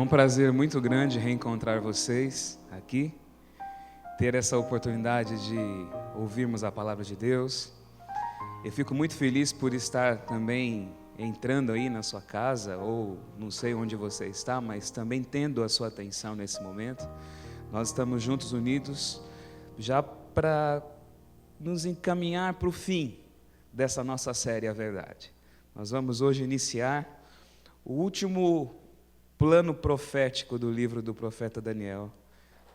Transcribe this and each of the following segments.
prazer muito grande reencontrar vocês aqui, ter essa oportunidade de ouvirmos a palavra de Deus. Eu fico muito feliz por estar também entrando aí na sua casa, ou não sei onde você está, mas também tendo a sua atenção nesse momento. Nós estamos juntos, unidos, já para nos encaminhar para o fim dessa nossa série A Verdade. Nós vamos hoje iniciar o último plano profético do livro do profeta Daniel.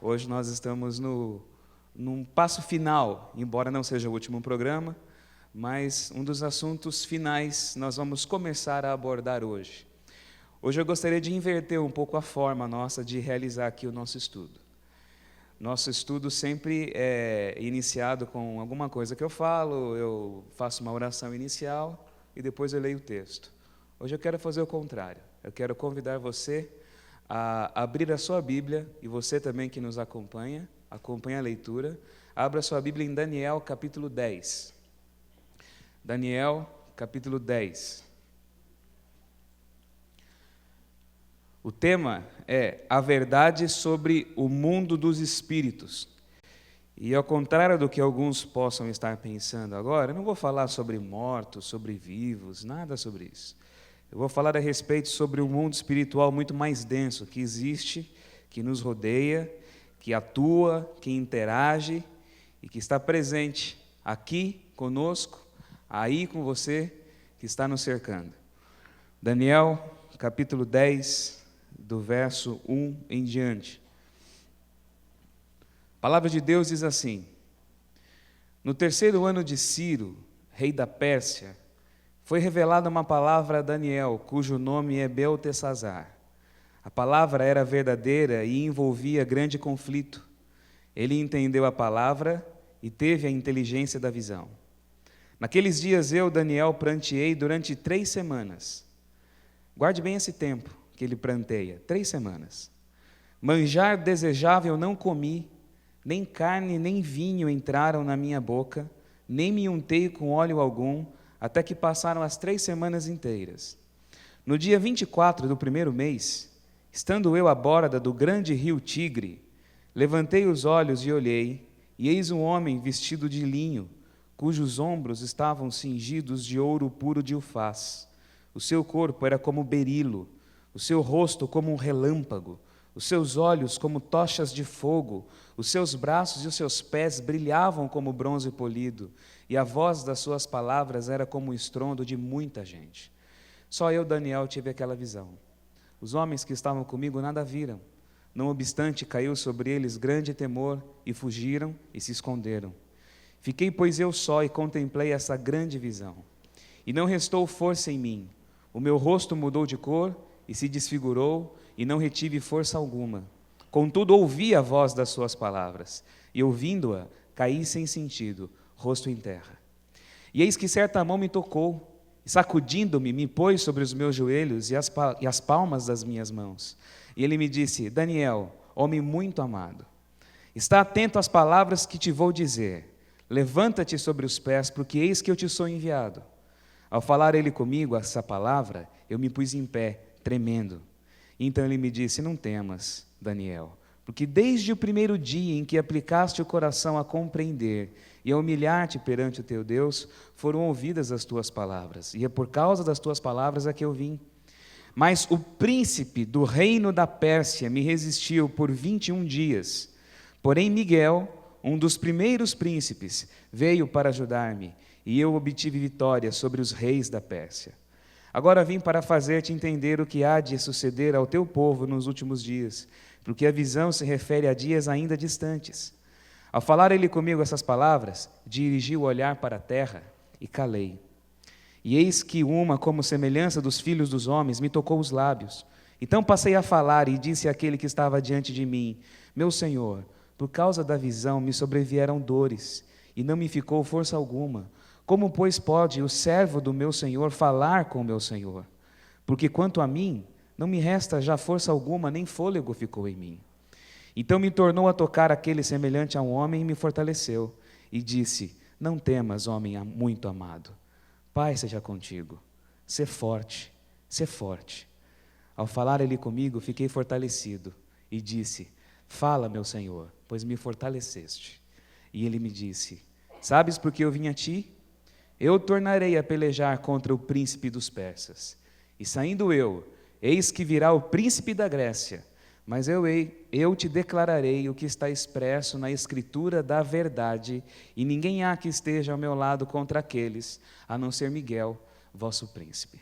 Hoje nós estamos num passo final, embora não seja o último programa, mas um dos assuntos finais nós vamos começar a abordar hoje. Hoje eu gostaria de inverter um pouco a forma nossa de realizar aqui o nosso estudo. Nosso estudo sempre é iniciado com alguma coisa que eu falo, eu faço uma oração inicial e depois eu leio o texto. Hoje eu quero fazer o contrário. Eu quero convidar você a abrir a sua Bíblia, e você também que nos acompanha a leitura, abra a sua Bíblia em Daniel capítulo 10. Daniel capítulo 10. O tema é a verdade sobre o mundo dos espíritos. E ao contrário do que alguns possam estar pensando agora, eu não vou falar sobre mortos, sobre vivos, nada sobre isso. Eu vou falar a respeito sobre um mundo espiritual muito mais denso, que existe, que nos rodeia, que atua, que interage e que está presente aqui conosco, aí com você, que está nos cercando. Daniel, capítulo 10, do verso 1 em diante. A palavra de Deus diz assim: No terceiro ano de Ciro, rei da Pérsia, foi revelada uma palavra a Daniel, cujo nome é Beltesazar. A palavra era verdadeira e envolvia grande conflito. Ele entendeu a palavra e teve a inteligência da visão. Naqueles dias eu, Daniel, pranteei durante 3 semanas. Guarde bem esse tempo que ele pranteia, 3 semanas. Manjar desejável não comi, nem carne nem vinho entraram na minha boca, nem me untei com óleo algum, até que passaram as 3 semanas inteiras. No dia 24 do primeiro mês, estando eu à borda do grande rio Tigre, levantei os olhos e olhei, e eis um homem vestido de linho, cujos ombros estavam cingidos de ouro puro de Ufaz. O seu corpo era como berilo, o seu rosto como um relâmpago, os seus olhos como tochas de fogo, os seus braços e os seus pés brilhavam como bronze polido, e a voz das suas palavras era como o estrondo de muita gente. Só eu, Daniel, tive aquela visão. Os homens que estavam comigo nada viram. Não obstante, caiu sobre eles grande temor, e fugiram e se esconderam. Fiquei, pois, eu só e contemplei essa grande visão. E não restou força em mim. O meu rosto mudou de cor e se desfigurou, e não retive força alguma. Contudo, ouvi a voz das suas palavras, e ouvindo-a, caí sem sentido, rosto em terra. E eis que certa mão me tocou, e sacudindo-me, me pôs sobre os meus joelhos e as palmas das minhas mãos. E ele me disse: Daniel, homem muito amado, está atento às palavras que te vou dizer. Levanta-te sobre os pés, porque eis que eu te sou enviado. Ao falar ele comigo essa palavra, eu me pus em pé, tremendo. Então ele me disse: não temas, Daniel, porque desde o primeiro dia em que aplicaste o coração a compreender e a humilhar-te perante o teu Deus, foram ouvidas as tuas palavras, e é por causa das tuas palavras que eu vim. Mas o príncipe do reino da Pérsia me resistiu por 21 dias. Porém Miguel, um dos primeiros príncipes, veio para ajudar-me, e eu obtive vitória sobre os reis da Pérsia. Agora vim para fazer-te entender o que há de suceder ao teu povo nos últimos dias, porque a visão se refere a dias ainda distantes. Ao falar ele comigo essas palavras, dirigi o olhar para a terra e calei. E eis que uma, como semelhança dos filhos dos homens, me tocou os lábios. Então passei a falar e disse àquele que estava diante de mim: Meu Senhor, por causa da visão me sobrevieram dores, e não me ficou força alguma. Como, pois, pode o servo do meu Senhor falar com o meu Senhor? Porque quanto a mim, não me resta já força alguma, nem fôlego ficou em mim. Então me tornou a tocar aquele semelhante a um homem e me fortaleceu. E disse: Não temas, homem muito amado. Pai seja contigo. Sê forte, sê forte. Ao falar ele comigo, fiquei fortalecido e disse: fala, meu Senhor, pois me fortaleceste. E ele me disse: sabes por que eu vim a ti? Eu tornarei a pelejar contra o príncipe dos persas. E saindo eu, eis que virá o príncipe da Grécia, mas eu te declararei o que está expresso na escritura da verdade, e ninguém há que esteja ao meu lado contra aqueles, a não ser Miguel, vosso príncipe.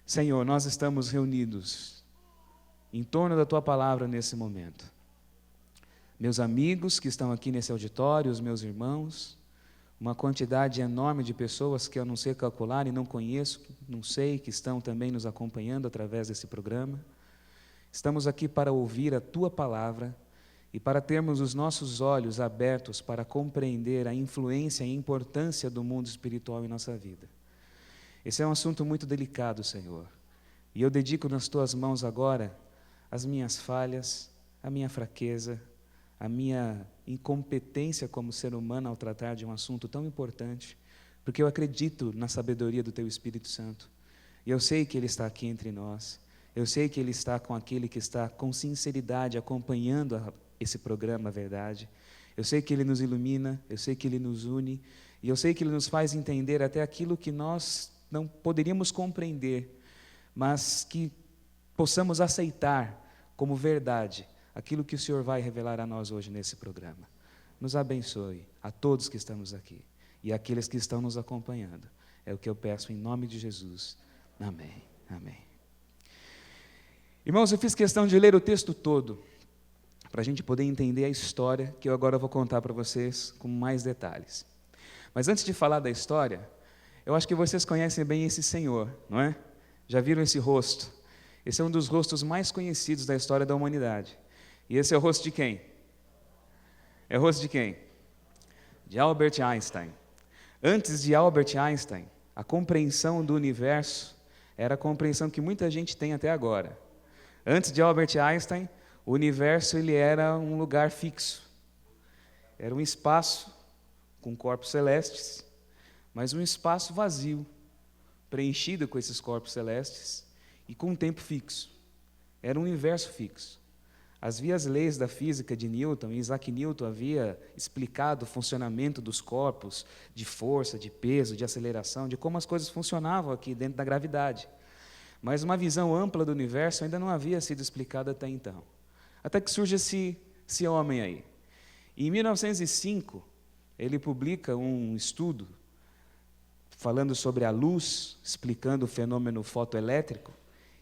Senhor, nós estamos reunidos em torno da Tua palavra nesse momento. Meus amigos que estão aqui nesse auditório, os meus irmãos, uma quantidade enorme de pessoas que eu não sei calcular e não conheço, não sei, que estão também nos acompanhando através desse programa. Estamos aqui para ouvir a Tua palavra e para termos os nossos olhos abertos para compreender a influência e a importância do mundo espiritual em nossa vida. Esse é um assunto muito delicado, Senhor, e eu dedico nas Tuas mãos agora as minhas falhas, a minha fraqueza, a minha incompetência como ser humano ao tratar de um assunto tão importante, porque eu acredito na sabedoria do Teu Espírito Santo, e eu sei que Ele está aqui entre nós, eu sei que Ele está com aquele que está com sinceridade acompanhando esse programa, a verdade, eu sei que Ele nos ilumina, eu sei que Ele nos une, e eu sei que Ele nos faz entender até aquilo que nós não poderíamos compreender, mas que possamos aceitar como verdade aquilo que o Senhor vai revelar a nós hoje nesse programa. Nos abençoe a todos que estamos aqui e aqueles que estão nos acompanhando. É o que eu peço em nome de Jesus. Amém. Amém. Irmãos, eu fiz questão de ler o texto todo para a gente poder entender a história que eu agora vou contar para vocês com mais detalhes. Mas antes de falar da história, eu acho que vocês conhecem bem esse senhor, não é? Já viram esse rosto? Esse é um dos rostos mais conhecidos da história da humanidade. E esse é o rosto de quem? É o rosto de quem? De Albert Einstein. Antes de Albert Einstein, a compreensão do universo era a compreensão que muita gente tem até agora. Antes de Albert Einstein, o universo ele era um lugar fixo. Era um espaço com corpos celestes, mas um espaço vazio, preenchido com esses corpos celestes e com um tempo fixo. Era um universo fixo. Havia as leis da física de Newton, e Isaac Newton havia explicado o funcionamento dos corpos, de força, de peso, de aceleração, de como as coisas funcionavam aqui dentro da gravidade. Mas uma visão ampla do universo ainda não havia sido explicada até então. Até que surge esse homem aí. E em 1905, ele publica um estudo falando sobre a luz, explicando o fenômeno fotoelétrico,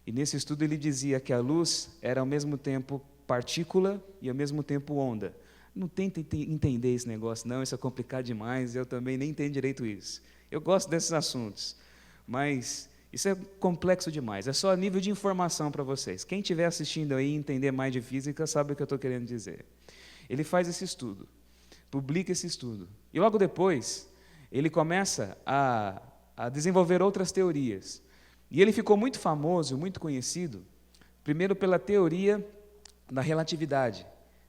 e nesse estudo ele dizia que a luz era ao mesmo tempo partícula e ao mesmo tempo onda. Não tenta entender esse negócio, não, isso é complicado demais, eu também nem entendo direito isso. Eu gosto desses assuntos, mas isso é complexo demais, é só a nível de informação para vocês. Quem estiver assistindo aí e entender mais de física sabe o que eu estou querendo dizer. Ele faz esse estudo, publica esse estudo, e logo depois ele começa a desenvolver outras teorias. E ele ficou muito famoso, muito conhecido, primeiro pela teoria da relatividade,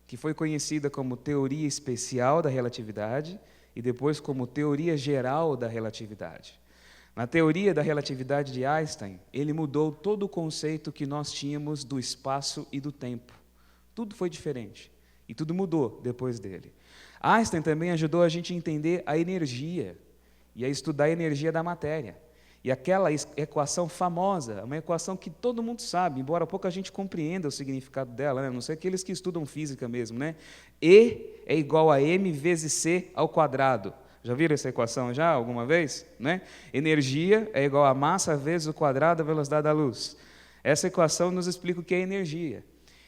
que foi conhecida como teoria especial da relatividade e depois como teoria geral da relatividade. Na teoria da relatividade de Einstein, ele mudou todo o conceito que nós tínhamos do espaço e do tempo. Tudo foi diferente e tudo mudou depois dele. Einstein também ajudou a gente a entender a energia e a estudar a energia da matéria. E aquela equação famosa, uma equação que todo mundo sabe, embora pouca gente compreenda o significado dela, né? A não ser aqueles que estudam física mesmo, né? E é igual a m vezes c ao quadrado. Já viram essa equação já alguma vez? Né? Energia é igual a massa vezes o quadrado da velocidade da luz. Essa equação nos explica o que é energia.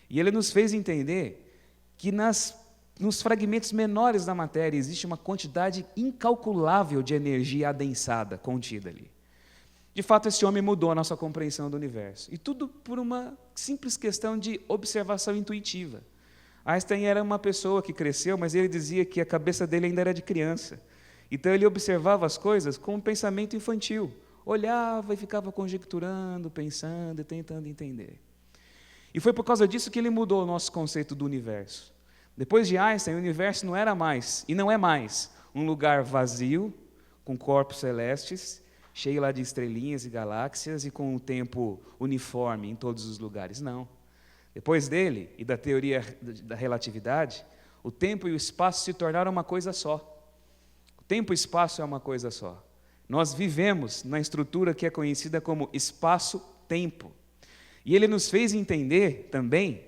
E ele nos fez entender que nos fragmentos menores da matéria existe uma quantidade incalculável de energia adensada, contida ali. De fato, esse homem mudou a nossa compreensão do universo. E tudo por uma simples questão de observação intuitiva. Einstein era uma pessoa que cresceu, mas ele dizia que a cabeça dele ainda era de criança. Então ele observava as coisas com um pensamento infantil. Olhava e ficava conjecturando, pensando e tentando entender. E foi por causa disso que ele mudou o nosso conceito do universo. Depois de Einstein, o universo não era mais, e não é mais, um lugar vazio, com corpos celestes, cheio lá de estrelinhas e galáxias e com um tempo uniforme em todos os lugares. Não. Depois dele e da teoria da relatividade, o tempo e o espaço se tornaram uma coisa só. O tempo e o espaço é uma coisa só. Nós vivemos na estrutura que é conhecida como espaço-tempo. E ele nos fez entender também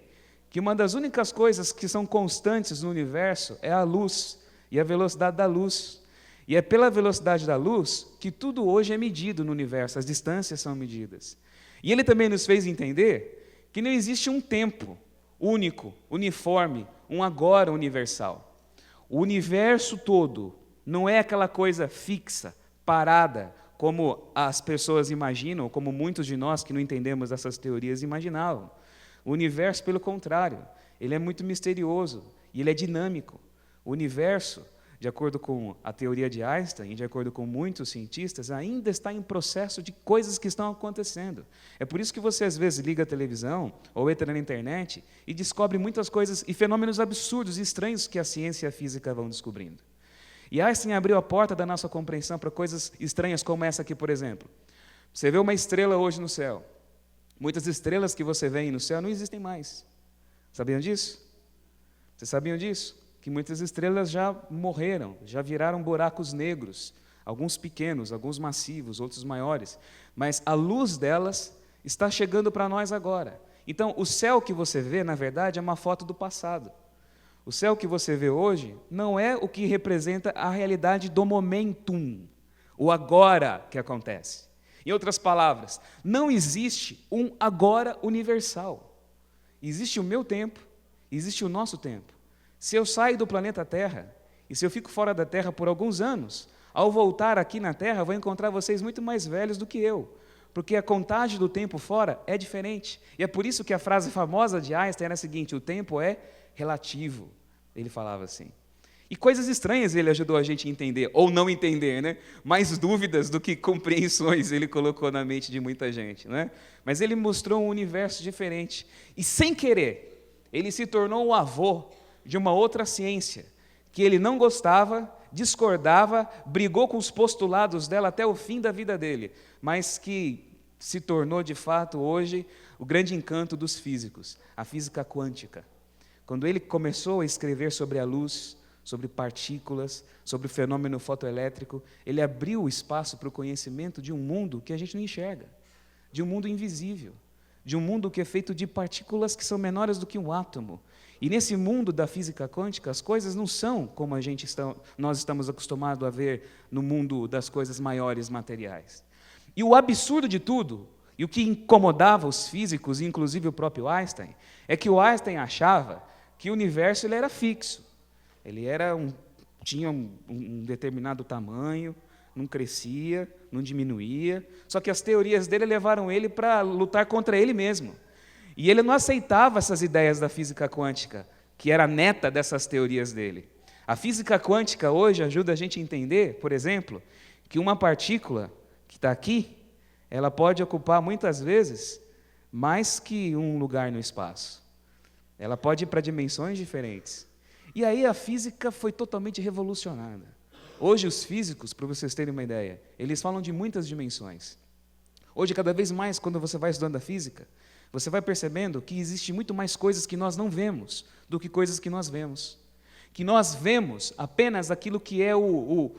que uma das únicas coisas que são constantes no universo é a luz e a velocidade da luz. E é pela velocidade da luz que tudo hoje é medido no universo, as distâncias são medidas. E ele também nos fez entender que não existe um tempo único, uniforme, um agora universal. O universo todo não é aquela coisa fixa, parada, como as pessoas imaginam, como muitos de nós que não entendemos essas teorias imaginavam. O universo, pelo contrário, ele é muito misterioso e ele é dinâmico. O universo, de acordo com a teoria de Einstein, e de acordo com muitos cientistas, ainda está em processo de coisas que estão acontecendo. É por isso que você, às vezes, liga a televisão ou entra na internet e descobre muitas coisas e fenômenos absurdos e estranhos que a ciência e a física vão descobrindo. E Einstein abriu a porta da nossa compreensão para coisas estranhas como essa aqui, por exemplo. Você vê uma estrela hoje no céu. Muitas estrelas que você vê no céu não existem mais. Sabiam disso? Vocês sabiam disso? Que muitas estrelas já morreram, já viraram buracos negros, alguns pequenos, alguns massivos, outros maiores, mas a luz delas está chegando para nós agora. Então, o céu que você vê, na verdade, é uma foto do passado. O céu que você vê hoje não é o que representa a realidade do momentum, o agora que acontece. Em outras palavras, não existe um agora universal. Existe o meu tempo, existe o nosso tempo. Se eu saio do planeta Terra, e se eu fico fora da Terra por alguns anos, ao voltar aqui na Terra, vou encontrar vocês muito mais velhos do que eu, porque a contagem do tempo fora é diferente. E é por isso que a frase famosa de Einstein era a seguinte: o tempo é relativo. Ele falava assim. E coisas estranhas ele ajudou a gente a entender, ou não entender, né? Mais dúvidas do que compreensões ele colocou na mente de muita gente, né? Mas ele mostrou um universo diferente. E sem querer, ele se tornou o avô de uma outra ciência, que ele não gostava, discordava, brigou com os postulados dela até o fim da vida dele, mas que se tornou, de fato, hoje, o grande encanto dos físicos, a física quântica. Quando ele começou a escrever sobre a luz, sobre partículas, sobre o fenômeno fotoelétrico, ele abriu o espaço para o conhecimento de um mundo que a gente não enxerga, de um mundo invisível, de um mundo que é feito de partículas que são menores do que um átomo. E nesse mundo da física quântica, as coisas não são como nós estamos acostumados a ver no mundo das coisas maiores materiais. E o absurdo de tudo, e o que incomodava os físicos, inclusive o próprio Einstein, é que o Einstein achava que o universo ele era fixo. Ele tinha um determinado tamanho, não crescia, não diminuía, só que as teorias dele levaram ele para lutar contra ele mesmo. E ele não aceitava essas ideias da física quântica, que era neta dessas teorias dele. A física quântica hoje ajuda a gente a entender, por exemplo, que uma partícula que está aqui, ela pode ocupar muitas vezes mais que um lugar no espaço. Ela pode ir para dimensões diferentes. E aí a física foi totalmente revolucionada. Hoje os físicos, para vocês terem uma ideia, eles falam de muitas dimensões. Hoje, cada vez mais, quando você vai estudando a física, você vai percebendo que existe muito mais coisas que nós não vemos do que coisas que nós vemos. Que nós vemos apenas aquilo que é o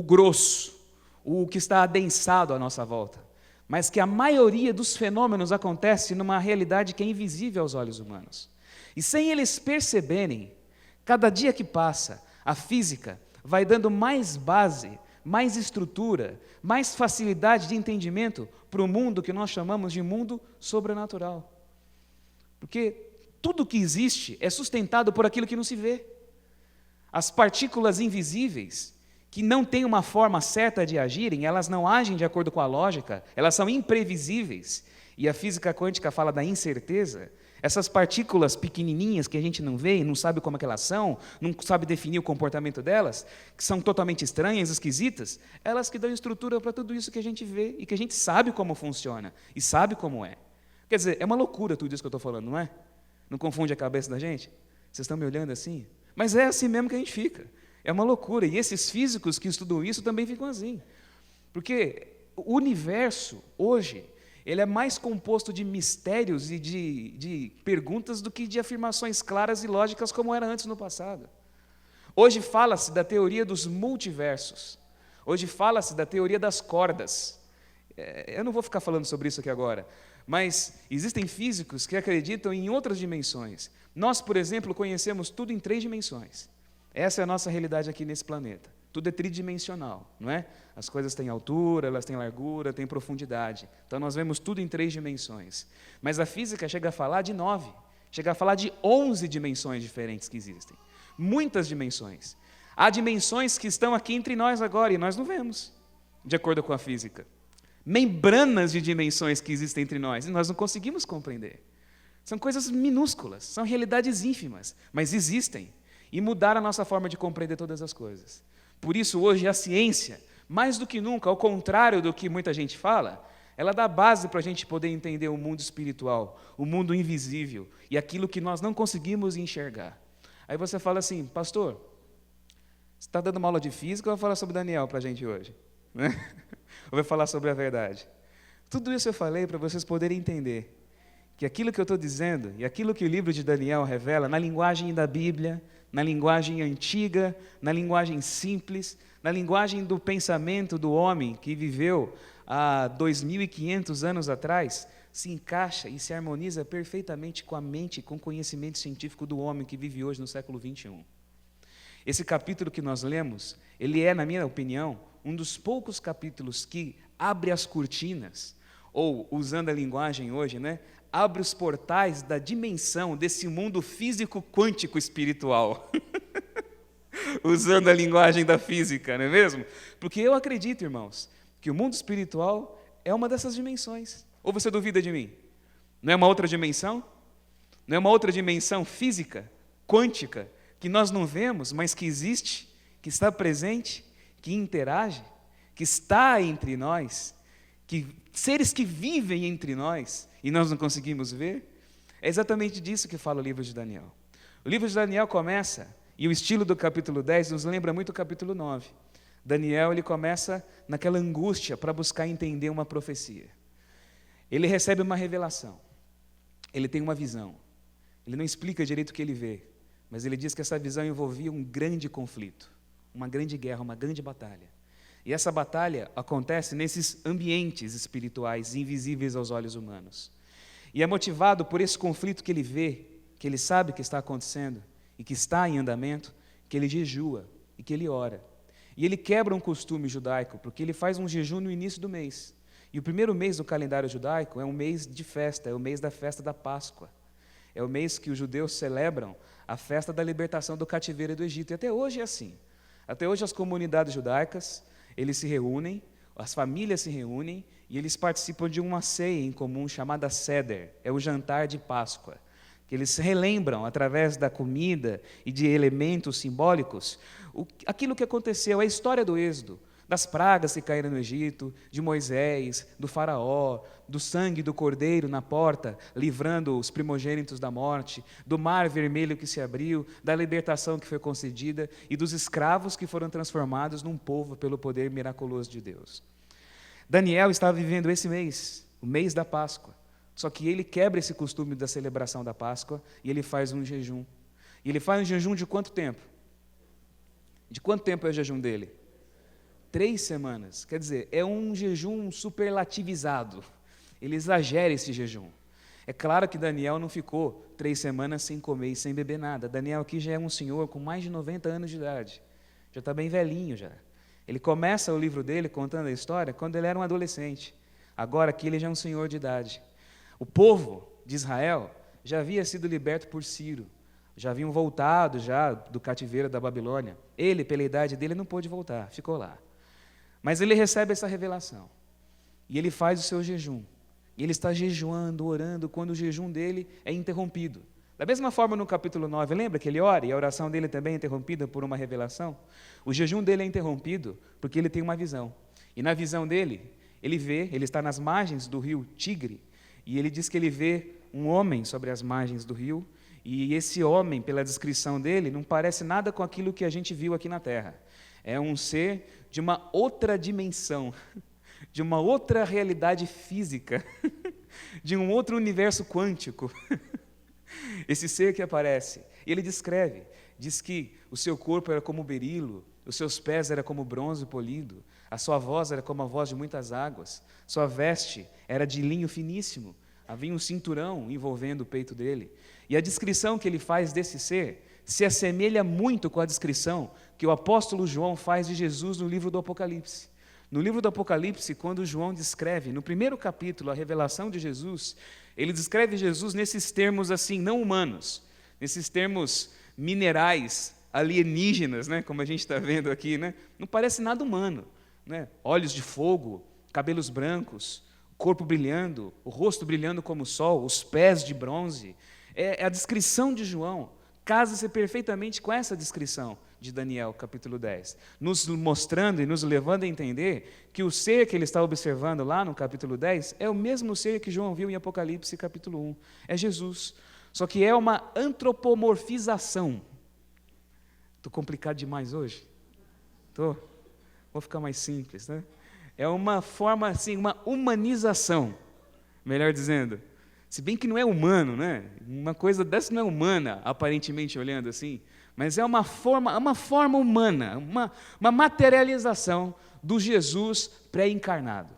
grosso, o que está adensado à nossa volta. Mas que a maioria dos fenômenos acontece numa realidade que é invisível aos olhos humanos. E sem eles perceberem, cada dia que passa, a física vai dando mais base, mais estrutura, mais facilidade de entendimento para o mundo que nós chamamos de mundo sobrenatural. Porque tudo que existe é sustentado por aquilo que não se vê. As partículas invisíveis, que não têm uma forma certa de agirem, elas não agem de acordo com a lógica, elas são imprevisíveis. E a física quântica fala da incerteza. Essas partículas pequenininhas que a gente não vê e não sabe como é que elas são, não sabe definir o comportamento delas, que são totalmente estranhas, esquisitas, elas que dão estrutura para tudo isso que a gente vê e que a gente sabe como funciona e sabe como é. Quer dizer, é uma loucura tudo isso que eu estou falando, não é? Não confunde a cabeça da gente? Vocês estão me olhando assim? Mas é assim mesmo que a gente fica. É uma loucura. E esses físicos que estudam isso também ficam assim. Porque o universo, hoje, ele é mais composto de mistérios e de perguntas do que de afirmações claras e lógicas como era antes no passado. Hoje fala-se da teoria dos multiversos. Hoje fala-se da teoria das cordas. Eu não vou ficar falando sobre isso aqui agora, mas existem físicos que acreditam em outras dimensões. Nós, por exemplo, conhecemos tudo em 3 dimensões. Essa é a nossa realidade aqui nesse planeta. Tudo é tridimensional, não é? As coisas têm altura, elas têm largura, têm profundidade. Então nós vemos tudo em 3 dimensões. Mas a física chega a falar de 9, chega a falar de 11 dimensões diferentes que existem. Muitas dimensões. Há dimensões que estão aqui entre nós agora e nós não vemos, de acordo com a física. Membranas de dimensões que existem entre nós e nós não conseguimos compreender. São coisas minúsculas, são realidades ínfimas, mas existem e mudaram a nossa forma de compreender todas as coisas. Por isso, hoje, a ciência, mais do que nunca, ao contrário do que muita gente fala, ela dá base para a gente poder entender o mundo espiritual, o mundo invisível e aquilo que nós não conseguimos enxergar. Aí você fala assim, pastor, você está dando uma aula de física ou vai falar sobre Daniel para a gente hoje? Né? Ou vai falar sobre a verdade? Tudo isso eu falei para vocês poderem entender que aquilo que eu estou dizendo e aquilo que o livro de Daniel revela na linguagem da Bíblia, na linguagem antiga, na linguagem simples, na linguagem do pensamento do homem que viveu há 2.500 anos atrás, se encaixa e se harmoniza perfeitamente com a mente, com o conhecimento científico do homem que vive hoje no século XXI. Esse capítulo que nós lemos, ele é, na minha opinião, um dos poucos capítulos que abre as cortinas, ou, usando a linguagem hoje, né, abre os portais da dimensão desse mundo físico quântico espiritual. Usando a linguagem da física, não é mesmo? Porque eu acredito, irmãos, que o mundo espiritual é uma dessas dimensões. Ou você duvida de mim? Não é uma outra dimensão? Não é uma outra dimensão física, quântica, que nós não vemos, mas que existe, que está presente, que interage, que está entre nós, que seres que vivem entre nós e nós não conseguimos ver? É exatamente disso que fala o livro de Daniel. O livro de Daniel começa, e o estilo do capítulo 10 nos lembra muito o capítulo 9. Daniel, ele começa naquela angústia para buscar entender uma profecia. Ele recebe uma revelação, ele tem uma visão, ele não explica direito o que ele vê, mas ele diz que essa visão envolvia um grande conflito, uma grande guerra, uma grande batalha. E essa batalha acontece nesses ambientes espirituais invisíveis aos olhos humanos. E é motivado por esse conflito que ele vê, que ele sabe que está acontecendo e que está em andamento, que ele jejua e que ele ora. E ele quebra um costume judaico, porque ele faz um jejum no início do mês. E o primeiro mês do calendário judaico é um mês de festa, é o mês da festa da Páscoa. É o mês que os judeus celebram a festa da libertação do cativeiro do Egito. E até hoje é assim. Até hoje as comunidades judaicas, eles se reúnem, as famílias se reúnem e eles participam de uma ceia em comum chamada Seder, é o jantar de Páscoa, que eles relembram, através da comida e de elementos simbólicos, aquilo que aconteceu, a história do Êxodo, das pragas que caíram no Egito, de Moisés, do faraó, do sangue do cordeiro na porta, livrando os primogênitos da morte, do mar vermelho que se abriu, da libertação que foi concedida e dos escravos que foram transformados num povo pelo poder miraculoso de Deus. Daniel estava vivendo esse mês, o mês da Páscoa, só que ele quebra esse costume da celebração da Páscoa e ele faz um jejum. E ele faz um jejum de quanto tempo? De quanto tempo é o jejum dele? 3 semanas, quer dizer, é um jejum superlativizado, ele exagera esse jejum. É claro que Daniel não ficou 3 semanas sem comer e sem beber nada. Daniel aqui já é um senhor com mais de 90 anos de idade, já está bem velhinho já. Ele começa o livro dele contando a história quando ele era um adolescente, agora aqui ele já é um senhor de idade. O povo de Israel já havia sido liberto por Ciro, já haviam voltado já do cativeiro da Babilônia. Ele, pela idade dele, não pôde voltar, ficou lá. Mas ele recebe essa revelação, e ele faz o seu jejum, e ele está jejuando, orando, quando o jejum dele é interrompido. Da mesma forma no capítulo 9, lembra que ele ora, e a oração dele também é interrompida por uma revelação? O jejum dele é interrompido porque ele tem uma visão, e na visão dele, ele está nas margens do rio Tigre, e ele diz que ele vê um homem sobre as margens do rio, e esse homem, pela descrição dele, não parece nada com aquilo que a gente viu aqui na Terra. É um ser de uma outra dimensão. de uma outra realidade física, de um outro universo quântico. Esse ser que aparece. E ele descreve, diz que o seu corpo era como berilo, os seus pés eram como bronze polido, a sua voz era como a voz de muitas águas, sua veste era de linho finíssimo, havia um cinturão envolvendo o peito dele. E a descrição que ele faz desse ser se assemelha muito com a descrição que o apóstolo João faz de Jesus no livro do Apocalipse. No livro do Apocalipse, quando João descreve, no primeiro capítulo, a revelação de Jesus, ele descreve Jesus nesses termos assim, não humanos, nesses termos minerais, alienígenas, né? Como a gente está vendo aqui, né? Não parece nada humano, né? Olhos de fogo, cabelos brancos, corpo brilhando, o rosto brilhando como o sol, os pés de bronze. É a descrição de João, casa-se perfeitamente com essa descrição de Daniel, capítulo 10, nos mostrando e nos levando a entender que o ser que ele está observando lá no capítulo 10 é o mesmo ser que João viu em Apocalipse, capítulo 1, é Jesus, só que é uma antropomorfização. Estou complicado demais hoje? Estou? Vou ficar mais simples, né? É uma forma, assim, uma humanização, melhor dizendo. Se bem que não é humano, né? Uma coisa dessa não é humana, aparentemente olhando assim, mas é uma forma humana, uma materialização do Jesus pré-encarnado.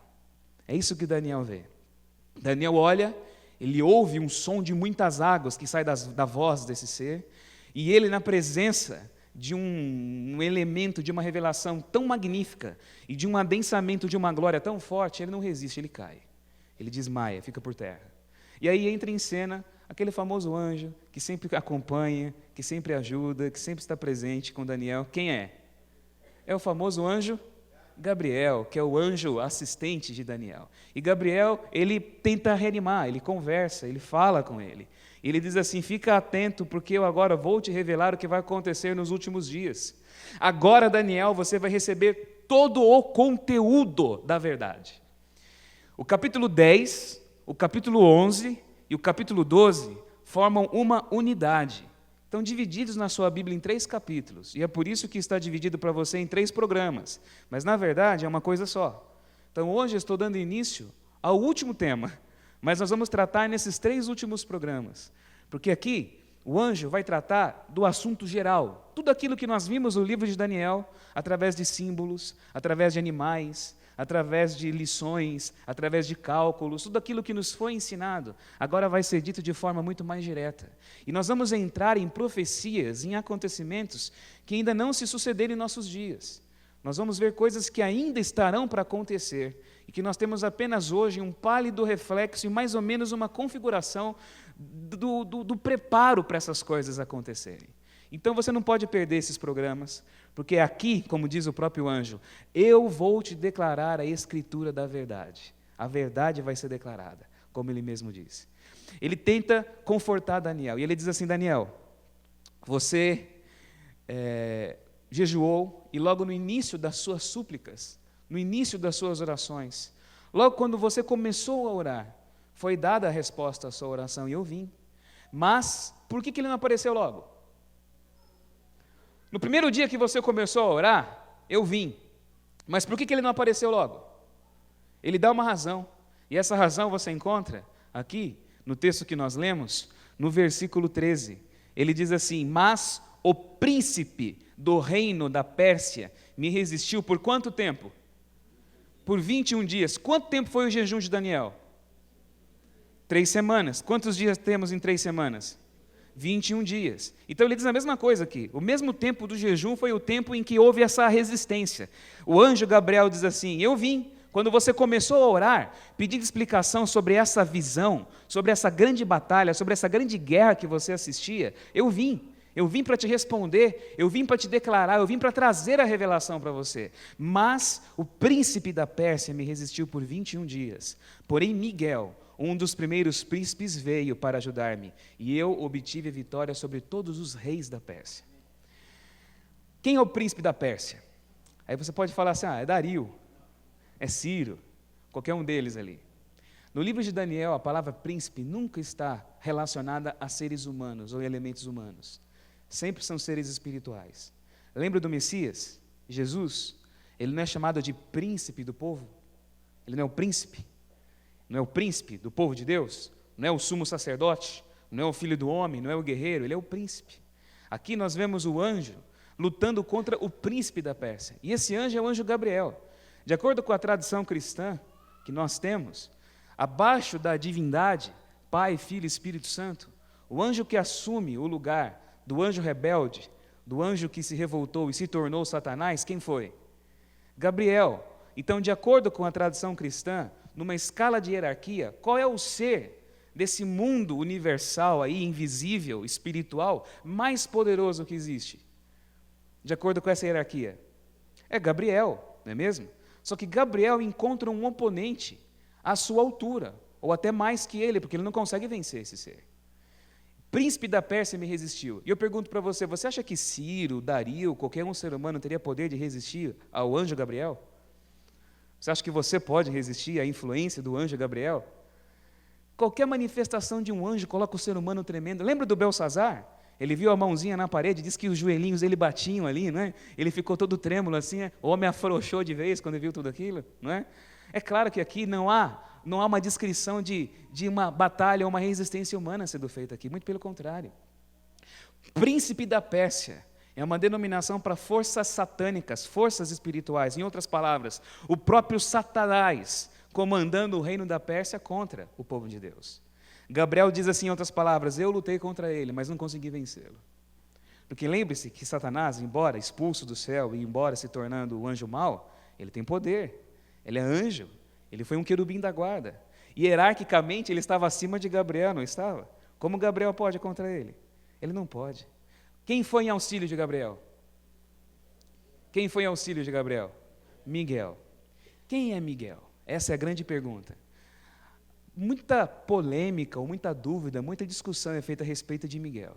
É isso que Daniel vê. Daniel olha, ele ouve um som de muitas águas que sai da voz desse ser, e ele, na presença de um elemento, de uma revelação tão magnífica, e de um adensamento de uma glória tão forte, ele não resiste, ele cai. Ele desmaia, fica por terra. E aí entra em cena aquele famoso anjo que sempre acompanha, que sempre ajuda, que sempre está presente com Daniel. Quem é? É o famoso anjo Gabriel, que é o anjo assistente de Daniel. E Gabriel, ele tenta reanimar, ele conversa, ele fala com ele. E ele diz assim: fica atento, porque eu agora vou te revelar o que vai acontecer nos últimos dias. Agora, Daniel, você vai receber todo o conteúdo da verdade. O capítulo 10... o capítulo 11 e o capítulo 12 formam uma unidade. Estão divididos na sua Bíblia em 3 capítulos, e é por isso que está dividido para você em 3 programas, mas na verdade é uma coisa só. Então hoje eu estou dando início ao último tema, mas nós vamos tratar nesses 3 últimos programas, porque aqui o anjo vai tratar do assunto geral, tudo aquilo que nós vimos no livro de Daniel, através de símbolos, através de animais, através de lições, através de cálculos, tudo aquilo que nos foi ensinado, agora vai ser dito de forma muito mais direta. E nós vamos entrar em profecias, em acontecimentos que ainda não se sucederam em nossos dias. Nós vamos ver coisas que ainda estarão para acontecer, e que nós temos apenas hoje um pálido reflexo e mais ou menos uma configuração do preparo para essas coisas acontecerem. Então você não pode perder esses programas, porque aqui, como diz o próprio anjo, eu vou te declarar a escritura da verdade. A verdade vai ser declarada, como ele mesmo disse. Ele tenta confortar Daniel, e ele diz assim: Daniel, você jejuou, e logo no início das suas súplicas, no início das suas orações, logo quando você começou a orar, foi dada a resposta à sua oração, e eu vim. Mas, por que ele não apareceu logo? No primeiro dia que você começou a orar, eu vim. Mas por que ele não apareceu logo? Ele dá uma razão. E essa razão você encontra aqui, no texto que nós lemos, no versículo 13. Ele diz assim: mas o príncipe do reino da Pérsia me resistiu por quanto tempo? Por 21 dias. Quanto tempo foi o jejum de Daniel? 3 semanas. Quantos dias temos em 3 semanas? 21 dias. Então ele diz a mesma coisa aqui. O mesmo tempo do jejum foi o tempo em que houve essa resistência. O anjo Gabriel diz assim: eu vim. Quando você começou a orar, pedindo explicação sobre essa visão, sobre essa grande batalha, sobre essa grande guerra que você assistia, eu vim. Eu vim para te responder, eu vim para te declarar, eu vim para trazer a revelação para você. Mas o príncipe da Pérsia me resistiu por 21 dias. Porém Miguel, um dos primeiros príncipes, veio para ajudar-me, e eu obtive a vitória sobre todos os reis da Pérsia. Quem é o príncipe da Pérsia? Aí você pode falar assim: é Dario, é Ciro, qualquer um deles ali. No livro de Daniel, a palavra príncipe nunca está relacionada a seres humanos ou elementos humanos. Sempre são seres espirituais. Lembra do Messias? Jesus? Ele não é chamado de príncipe do povo? Ele não é o príncipe? Não é o príncipe do povo de Deus? Não é o sumo sacerdote? Não é o filho do homem? Não é o guerreiro? Ele é o príncipe. Aqui nós vemos o anjo lutando contra o príncipe da Pérsia. E esse anjo é o anjo Gabriel. De acordo com a tradição cristã que nós temos, abaixo da divindade, Pai, Filho e Espírito Santo, o anjo que assume o lugar do anjo rebelde, do anjo que se revoltou e se tornou Satanás, quem foi? Gabriel. Então, de acordo com a tradição cristã, numa escala de hierarquia, qual é o ser desse mundo universal aí, invisível, espiritual, mais poderoso que existe? De acordo com essa hierarquia? É Gabriel, não é mesmo? Só que Gabriel encontra um oponente à sua altura, ou até mais que ele, porque ele não consegue vencer esse ser. Príncipe da Pérsia me resistiu. E eu pergunto para você, você acha que Ciro, Dario, qualquer um ser humano teria poder de resistir ao anjo Gabriel? Você acha que você pode resistir à influência do anjo Gabriel? Qualquer manifestação de um anjo coloca o ser humano tremendo. Lembra do Belsazar? Ele viu a mãozinha na parede, disse que os joelhinhos dele batiam ali, não é? Ele ficou todo trêmulo assim, o homem afrouxou de vez quando viu tudo aquilo, não é? É claro que aqui não há uma descrição de uma batalha ou uma resistência humana sendo feita aqui, muito pelo contrário. Príncipe da Pérsia é uma denominação para forças satânicas, forças espirituais. Em outras palavras, o próprio Satanás comandando o reino da Pérsia contra o povo de Deus. Gabriel diz assim, em outras palavras, eu lutei contra ele, mas não consegui vencê-lo. Porque lembre-se que Satanás, embora expulso do céu e embora se tornando o anjo mau, ele tem poder, ele é anjo, ele foi um querubim da guarda. Hierarquicamente ele estava acima de Gabriel, não estava? Como Gabriel pode contra ele? Ele não pode. Quem foi em auxílio de Gabriel? Quem foi em auxílio de Gabriel? Miguel. Quem é Miguel? Essa é a grande pergunta. Muita polêmica, ou muita dúvida, muita discussão é feita a respeito de Miguel.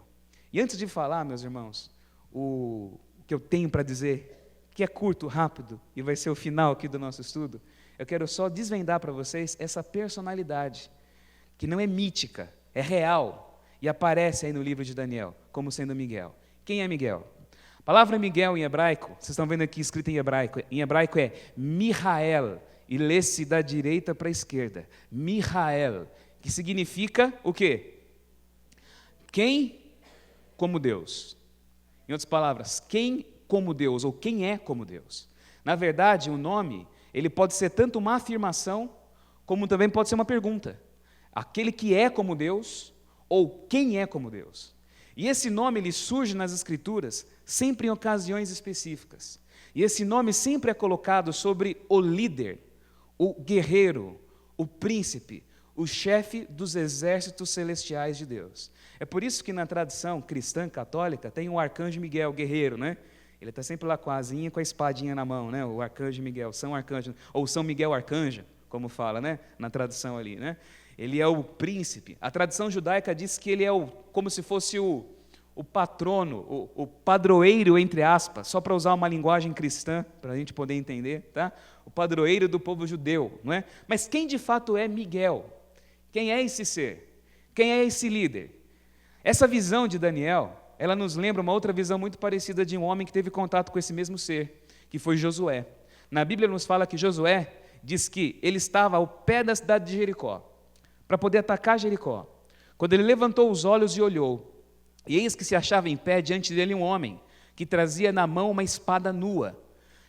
E antes de falar, meus irmãos, o que eu tenho para dizer, que é curto, rápido, e vai ser o final aqui do nosso estudo, eu quero só desvendar para vocês essa personalidade, que não é mítica, é real, e aparece aí no livro de Daniel, como sendo Miguel. Quem é Miguel? A palavra Miguel em hebraico, vocês estão vendo aqui escrito em hebraico é Mihael, e lê-se da direita para a esquerda, Mihael, que significa o quê? Quem como Deus. Em outras palavras, quem como Deus, ou quem é como Deus. Na verdade, o nome, ele pode ser tanto uma afirmação, como também pode ser uma pergunta. Aquele que é como Deus, ou quem é como Deus. E esse nome, ele surge nas Escrituras, sempre em ocasiões específicas. E esse nome sempre é colocado sobre o líder, o guerreiro, o príncipe, o chefe dos exércitos celestiais de Deus. É por isso que na tradição cristã católica tem o arcanjo Miguel, guerreiro, né? Ele está sempre lá com a asinha e com a espadinha na mão, né? O arcanjo Miguel, São Arcanjo, ou São Miguel Arcanjo, como fala, né? Na tradução ali, né? Ele é o príncipe. A tradição judaica diz que ele é como se fosse o patrono, o padroeiro, entre aspas, só para usar uma linguagem cristã, para a gente poder entender, tá? O padroeiro do povo judeu, não é? Mas quem de fato é Miguel? Quem é esse ser? Quem é esse líder? Essa visão de Daniel, ela nos lembra uma outra visão muito parecida de um homem que teve contato com esse mesmo ser, que foi Josué. Na Bíblia nos fala que Josué diz que ele estava ao pé da cidade de Jericó, para poder atacar Jericó. Quando ele levantou os olhos e olhou, e eis que se achava em pé diante dele um homem, que trazia na mão uma espada nua.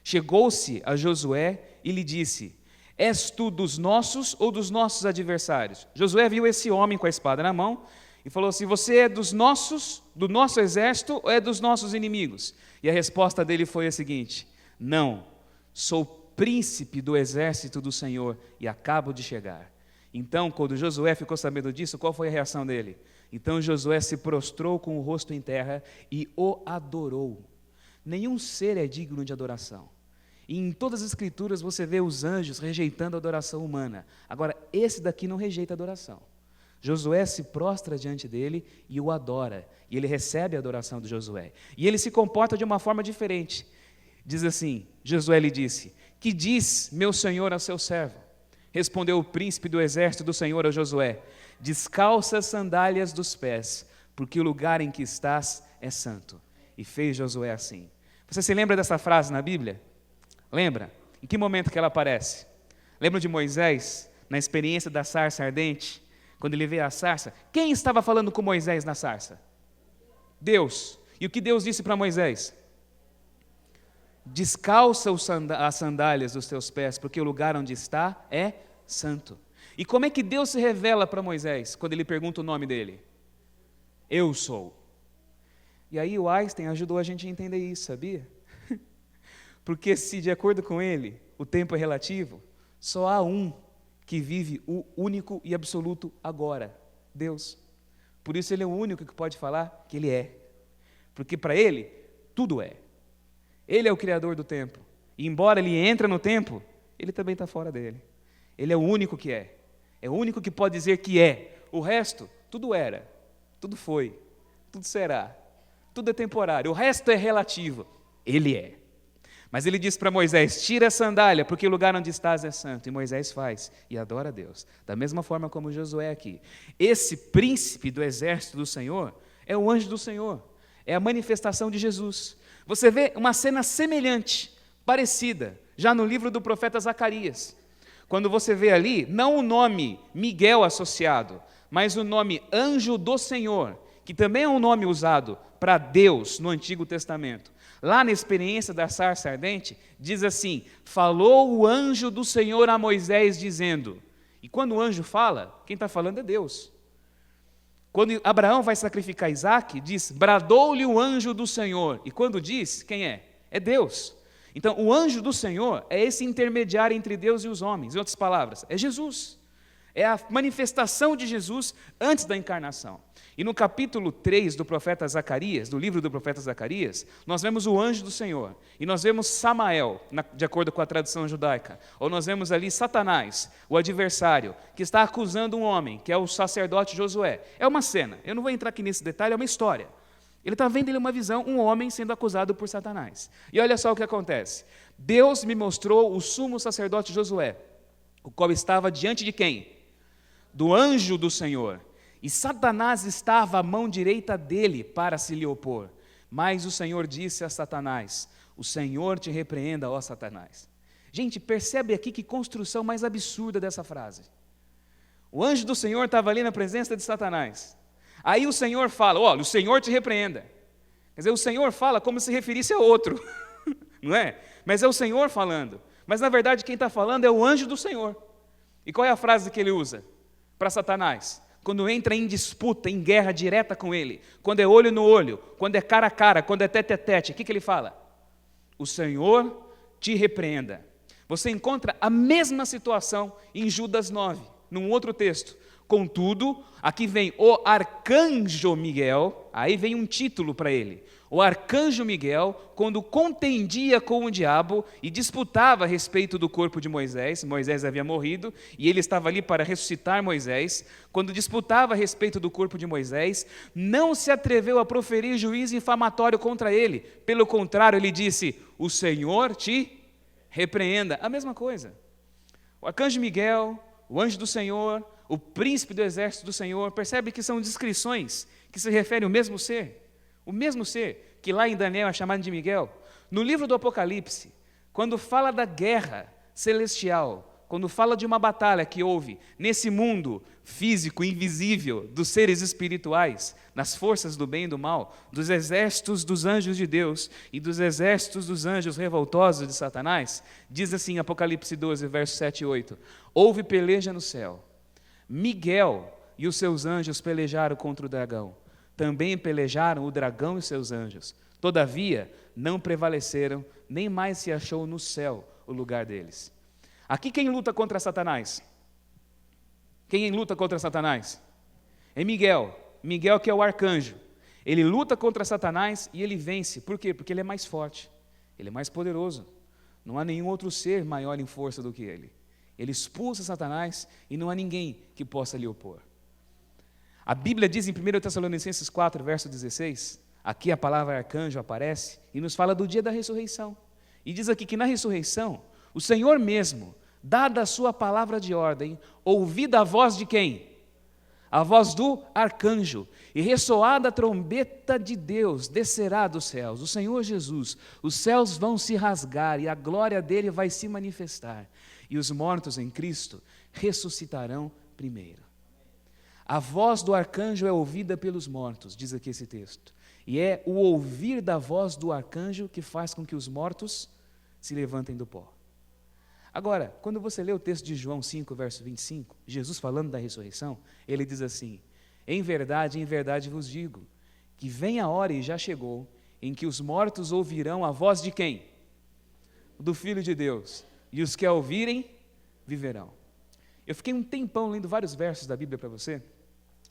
Chegou-se a Josué e lhe disse, és tu dos nossos ou dos nossos adversários? Josué viu esse homem com a espada na mão e falou assim, você é dos nossos, do nosso exército ou é dos nossos inimigos? E a resposta dele foi a seguinte, não, sou príncipe do exército do Senhor e acabo de chegar. Então, quando Josué ficou sabendo disso, qual foi a reação dele? Então Josué se prostrou com o rosto em terra e o adorou. Nenhum ser é digno de adoração. E em todas as escrituras você vê os anjos rejeitando a adoração humana. Agora, esse daqui não rejeita a adoração. Josué se prostra diante dele e o adora. E ele recebe a adoração de Josué. E ele se comporta de uma forma diferente. Diz assim, Josué lhe disse, que diz meu senhor ao seu servo? Respondeu o príncipe do exército do Senhor a Josué, descalça as sandálias dos pés, porque o lugar em que estás é santo. E fez Josué assim. Você se lembra dessa frase na Bíblia? Lembra? Em que momento que ela aparece? Lembram de Moisés, na experiência da sarça ardente? Quando ele vê a sarça, quem estava falando com Moisés na sarça? Deus. E o que Deus disse para Moisés? Descalça as sandálias dos teus pés, porque o lugar onde está é santo. E como é que Deus se revela para Moisés, quando ele pergunta o nome dele? Eu sou. E aí o Einstein ajudou a gente a entender isso, sabia? Porque se, de acordo com ele, o tempo é relativo, só há um que vive o único e absoluto agora, Deus. Por isso ele é o único que pode falar que ele é. Porque para ele, tudo é. Ele é o criador do tempo. E embora ele entre no tempo, ele também está fora dele. Ele é o único que é. É o único que pode dizer que é. O resto, tudo era, tudo foi, tudo será. Tudo é temporário. O resto é relativo. Ele é. Mas ele diz para Moisés, tira a sandália, porque o lugar onde estás é santo. E Moisés faz e adora a Deus. Da mesma forma como Josué aqui. Esse príncipe do exército do Senhor é o anjo do Senhor. É a manifestação de Jesus. Você vê uma cena semelhante, parecida, já no livro do profeta Zacarias. Quando você vê ali, não o nome Miguel associado, mas o nome anjo do Senhor, que também é um nome usado para Deus no Antigo Testamento. Lá na experiência da sarça ardente, diz assim, falou o anjo do Senhor a Moisés dizendo, e quando o anjo fala, quem está falando é Deus. Quando Abraão vai sacrificar Isaac, diz, bradou-lhe o anjo do Senhor, e quando diz, quem é? É Deus. Então, o anjo do Senhor é esse intermediário entre Deus e os homens, em outras palavras, é Jesus. É a manifestação de Jesus antes da encarnação. E no capítulo 3 do profeta Zacarias, do livro do profeta Zacarias, nós vemos o anjo do Senhor. E nós vemos Samael, de acordo com a tradução judaica. Ou nós vemos ali Satanás, o adversário, que está acusando um homem, que é o sacerdote Josué. É uma cena, eu não vou entrar aqui nesse detalhe, é uma história. Ele está vendo uma visão, um homem sendo acusado por Satanás. E olha só o que acontece. Deus me mostrou o sumo sacerdote Josué, o qual estava diante de quem? Do anjo do Senhor. E Satanás estava à mão direita dele para se lhe opor. Mas o Senhor disse a Satanás, o Senhor te repreenda, ó Satanás. Gente, percebe aqui que construção mais absurda dessa frase. O anjo do Senhor estava ali na presença de Satanás. Aí o Senhor fala, olha, o Senhor te repreenda. Quer dizer, o Senhor fala como se referisse a outro, não é? Mas é o Senhor falando. Mas na verdade quem está falando é o anjo do Senhor. E qual é a frase que ele usa para Satanás? Quando entra em disputa, em guerra direta com ele, quando é olho no olho, quando é cara a cara, quando é tete a tete, o que ele fala? O Senhor te repreenda. Você encontra a mesma situação em Judas 9, num outro texto. Contudo, aqui vem o arcanjo Miguel, aí vem um título para ele. O arcanjo Miguel, quando contendia com o diabo e disputava a respeito do corpo de Moisés, Moisés havia morrido e ele estava ali para ressuscitar Moisés, quando disputava a respeito do corpo de Moisés, não se atreveu a proferir juízo infamatório contra ele, pelo contrário, ele disse, o Senhor te repreenda, a mesma coisa. O arcanjo Miguel, o anjo do Senhor, o príncipe do exército do Senhor, percebe que são descrições que se referem ao mesmo ser. O mesmo ser, que lá em Daniel é chamado de Miguel. No livro do Apocalipse, quando fala da guerra celestial, quando fala de uma batalha que houve nesse mundo físico, invisível, dos seres espirituais, nas forças do bem e do mal, dos exércitos dos anjos de Deus e dos exércitos dos anjos revoltosos de Satanás, diz assim, Apocalipse 12, versos 7 e 8, houve peleja no céu, Miguel e os seus anjos pelejaram contra o dragão, também pelejaram o dragão e seus anjos. Todavia, não prevaleceram, nem mais se achou no céu o lugar deles. Aqui quem luta contra Satanás? Quem luta contra Satanás? É Miguel. Miguel que é o arcanjo. Ele luta contra Satanás e ele vence. Por quê? Porque ele é mais forte. Ele é mais poderoso. Não há nenhum outro ser maior em força do que ele. Ele expulsa Satanás e não há ninguém que possa lhe opor. A Bíblia diz em 1 Tessalonicenses 4, verso 16, aqui a palavra arcanjo aparece e nos fala do dia da ressurreição. E diz aqui que na ressurreição, o Senhor mesmo, dada a sua palavra de ordem, ouvida a voz de quem? A voz do arcanjo, e ressoada a trombeta de Deus, descerá dos céus, o Senhor Jesus, os céus vão se rasgar e a glória dele vai se manifestar. e os mortos em Cristo ressuscitarão primeiro. A voz do arcanjo é ouvida pelos mortos, diz aqui esse texto. E é o ouvir da voz do arcanjo que faz com que os mortos se levantem do pó. Agora, quando você lê o texto de João 5, verso 25, Jesus falando da ressurreição, ele diz assim: em verdade vos digo, que vem a hora e já chegou, em que os mortos ouvirão a voz de quem? Do Filho de Deus. E os que a ouvirem, viverão. Eu fiquei um tempão lendo vários versos da Bíblia para você,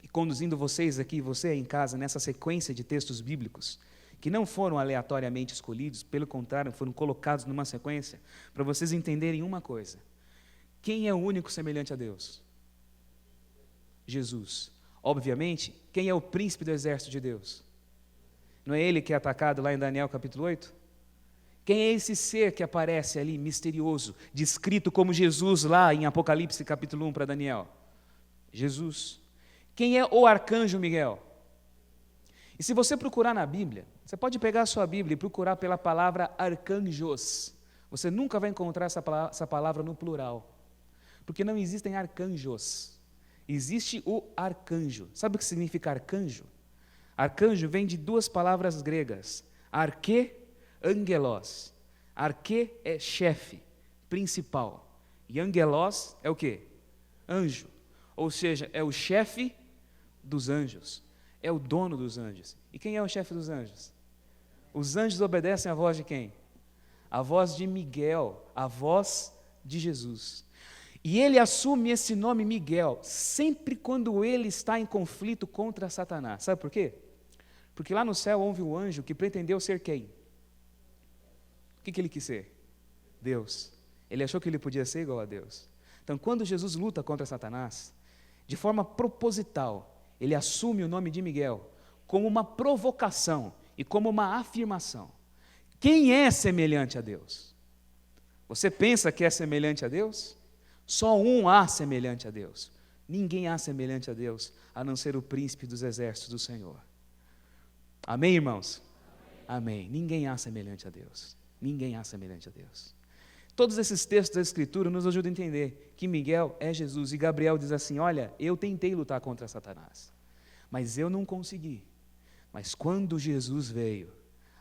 e conduzindo vocês aqui, você aí em casa, nessa sequência de textos bíblicos, que não foram aleatoriamente escolhidos, pelo contrário, foram colocados numa sequência, para vocês entenderem uma coisa. Quem é o único semelhante a Deus? Jesus. Obviamente, quem é o príncipe do exército de Deus? Não é ele que é atacado lá em Daniel capítulo 8? Quem é esse ser que aparece ali, misterioso, descrito como Jesus lá em Apocalipse capítulo 1 para Daniel? Jesus. Quem é o arcanjo Miguel? E se você procurar na Bíblia, você pode pegar a sua Bíblia e procurar pela palavra arcanjos. Você nunca vai encontrar essa palavra no plural, porque não existem arcanjos. Existe o arcanjo. Sabe o que significa arcanjo? Arcanjo vem de duas palavras gregas, arque, angelos. Arque é chefe, principal, e angelos é o quê? Anjo, ou seja, é o chefe dos anjos, é o dono dos anjos. E quem é o chefe dos anjos? Os anjos obedecem à voz de quem? A voz de Miguel, a voz de Jesus. E ele assume esse nome Miguel sempre quando ele está em conflito contra Satanás. Sabe por quê? Porque lá no céu houve um anjo que pretendeu ser quem? O que ele quis ser? Deus. Ele achou que ele podia ser igual a Deus. Então, quando Jesus luta contra Satanás, de forma proposital, ele assume o nome de Miguel como uma provocação e como uma afirmação. Quem é semelhante a Deus? Você pensa que é semelhante a Deus? Só um há semelhante a Deus. Ninguém há semelhante a Deus, a não ser o príncipe dos exércitos do Senhor. Amém, irmãos? Amém. Ninguém há semelhante a Deus. Ninguém há semelhante a Deus. Todos esses textos da Escritura nos ajudam a entender que Miguel é Jesus. E Gabriel diz assim: olha, eu tentei lutar contra Satanás, mas eu não consegui. Mas quando Jesus veio,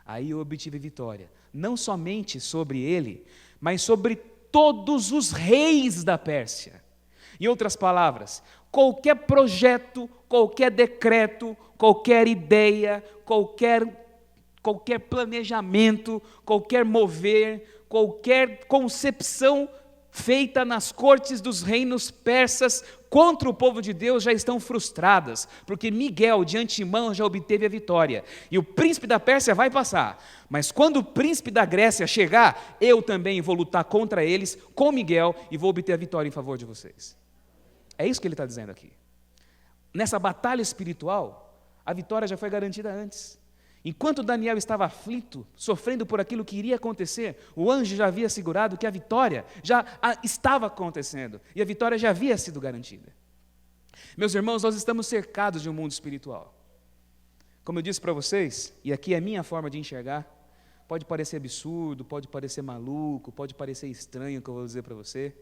aí eu obtive vitória, não somente sobre ele, mas sobre todos os reis da Pérsia. Em outras palavras, qualquer projeto, qualquer decreto, qualquer ideia, qualquer planejamento, qualquer mover, qualquer concepção feita nas cortes dos reinos persas contra o povo de Deus já estão frustradas, porque Miguel de antemão já obteve a vitória, e o príncipe da Pérsia vai passar, mas quando o príncipe da Grécia chegar, eu também vou lutar contra eles, com Miguel, e vou obter a vitória em favor de vocês. É isso que ele está dizendo aqui. Nessa batalha espiritual, a vitória já foi garantida antes. Enquanto Daniel estava aflito, sofrendo por aquilo que iria acontecer, o anjo já havia assegurado que a vitória já estava acontecendo, e a vitória já havia sido garantida. Meus irmãos, nós estamos cercados de um mundo espiritual. Como eu disse para vocês, e aqui é a minha forma de enxergar, pode parecer absurdo, pode parecer maluco, pode parecer estranho o que eu vou dizer para você,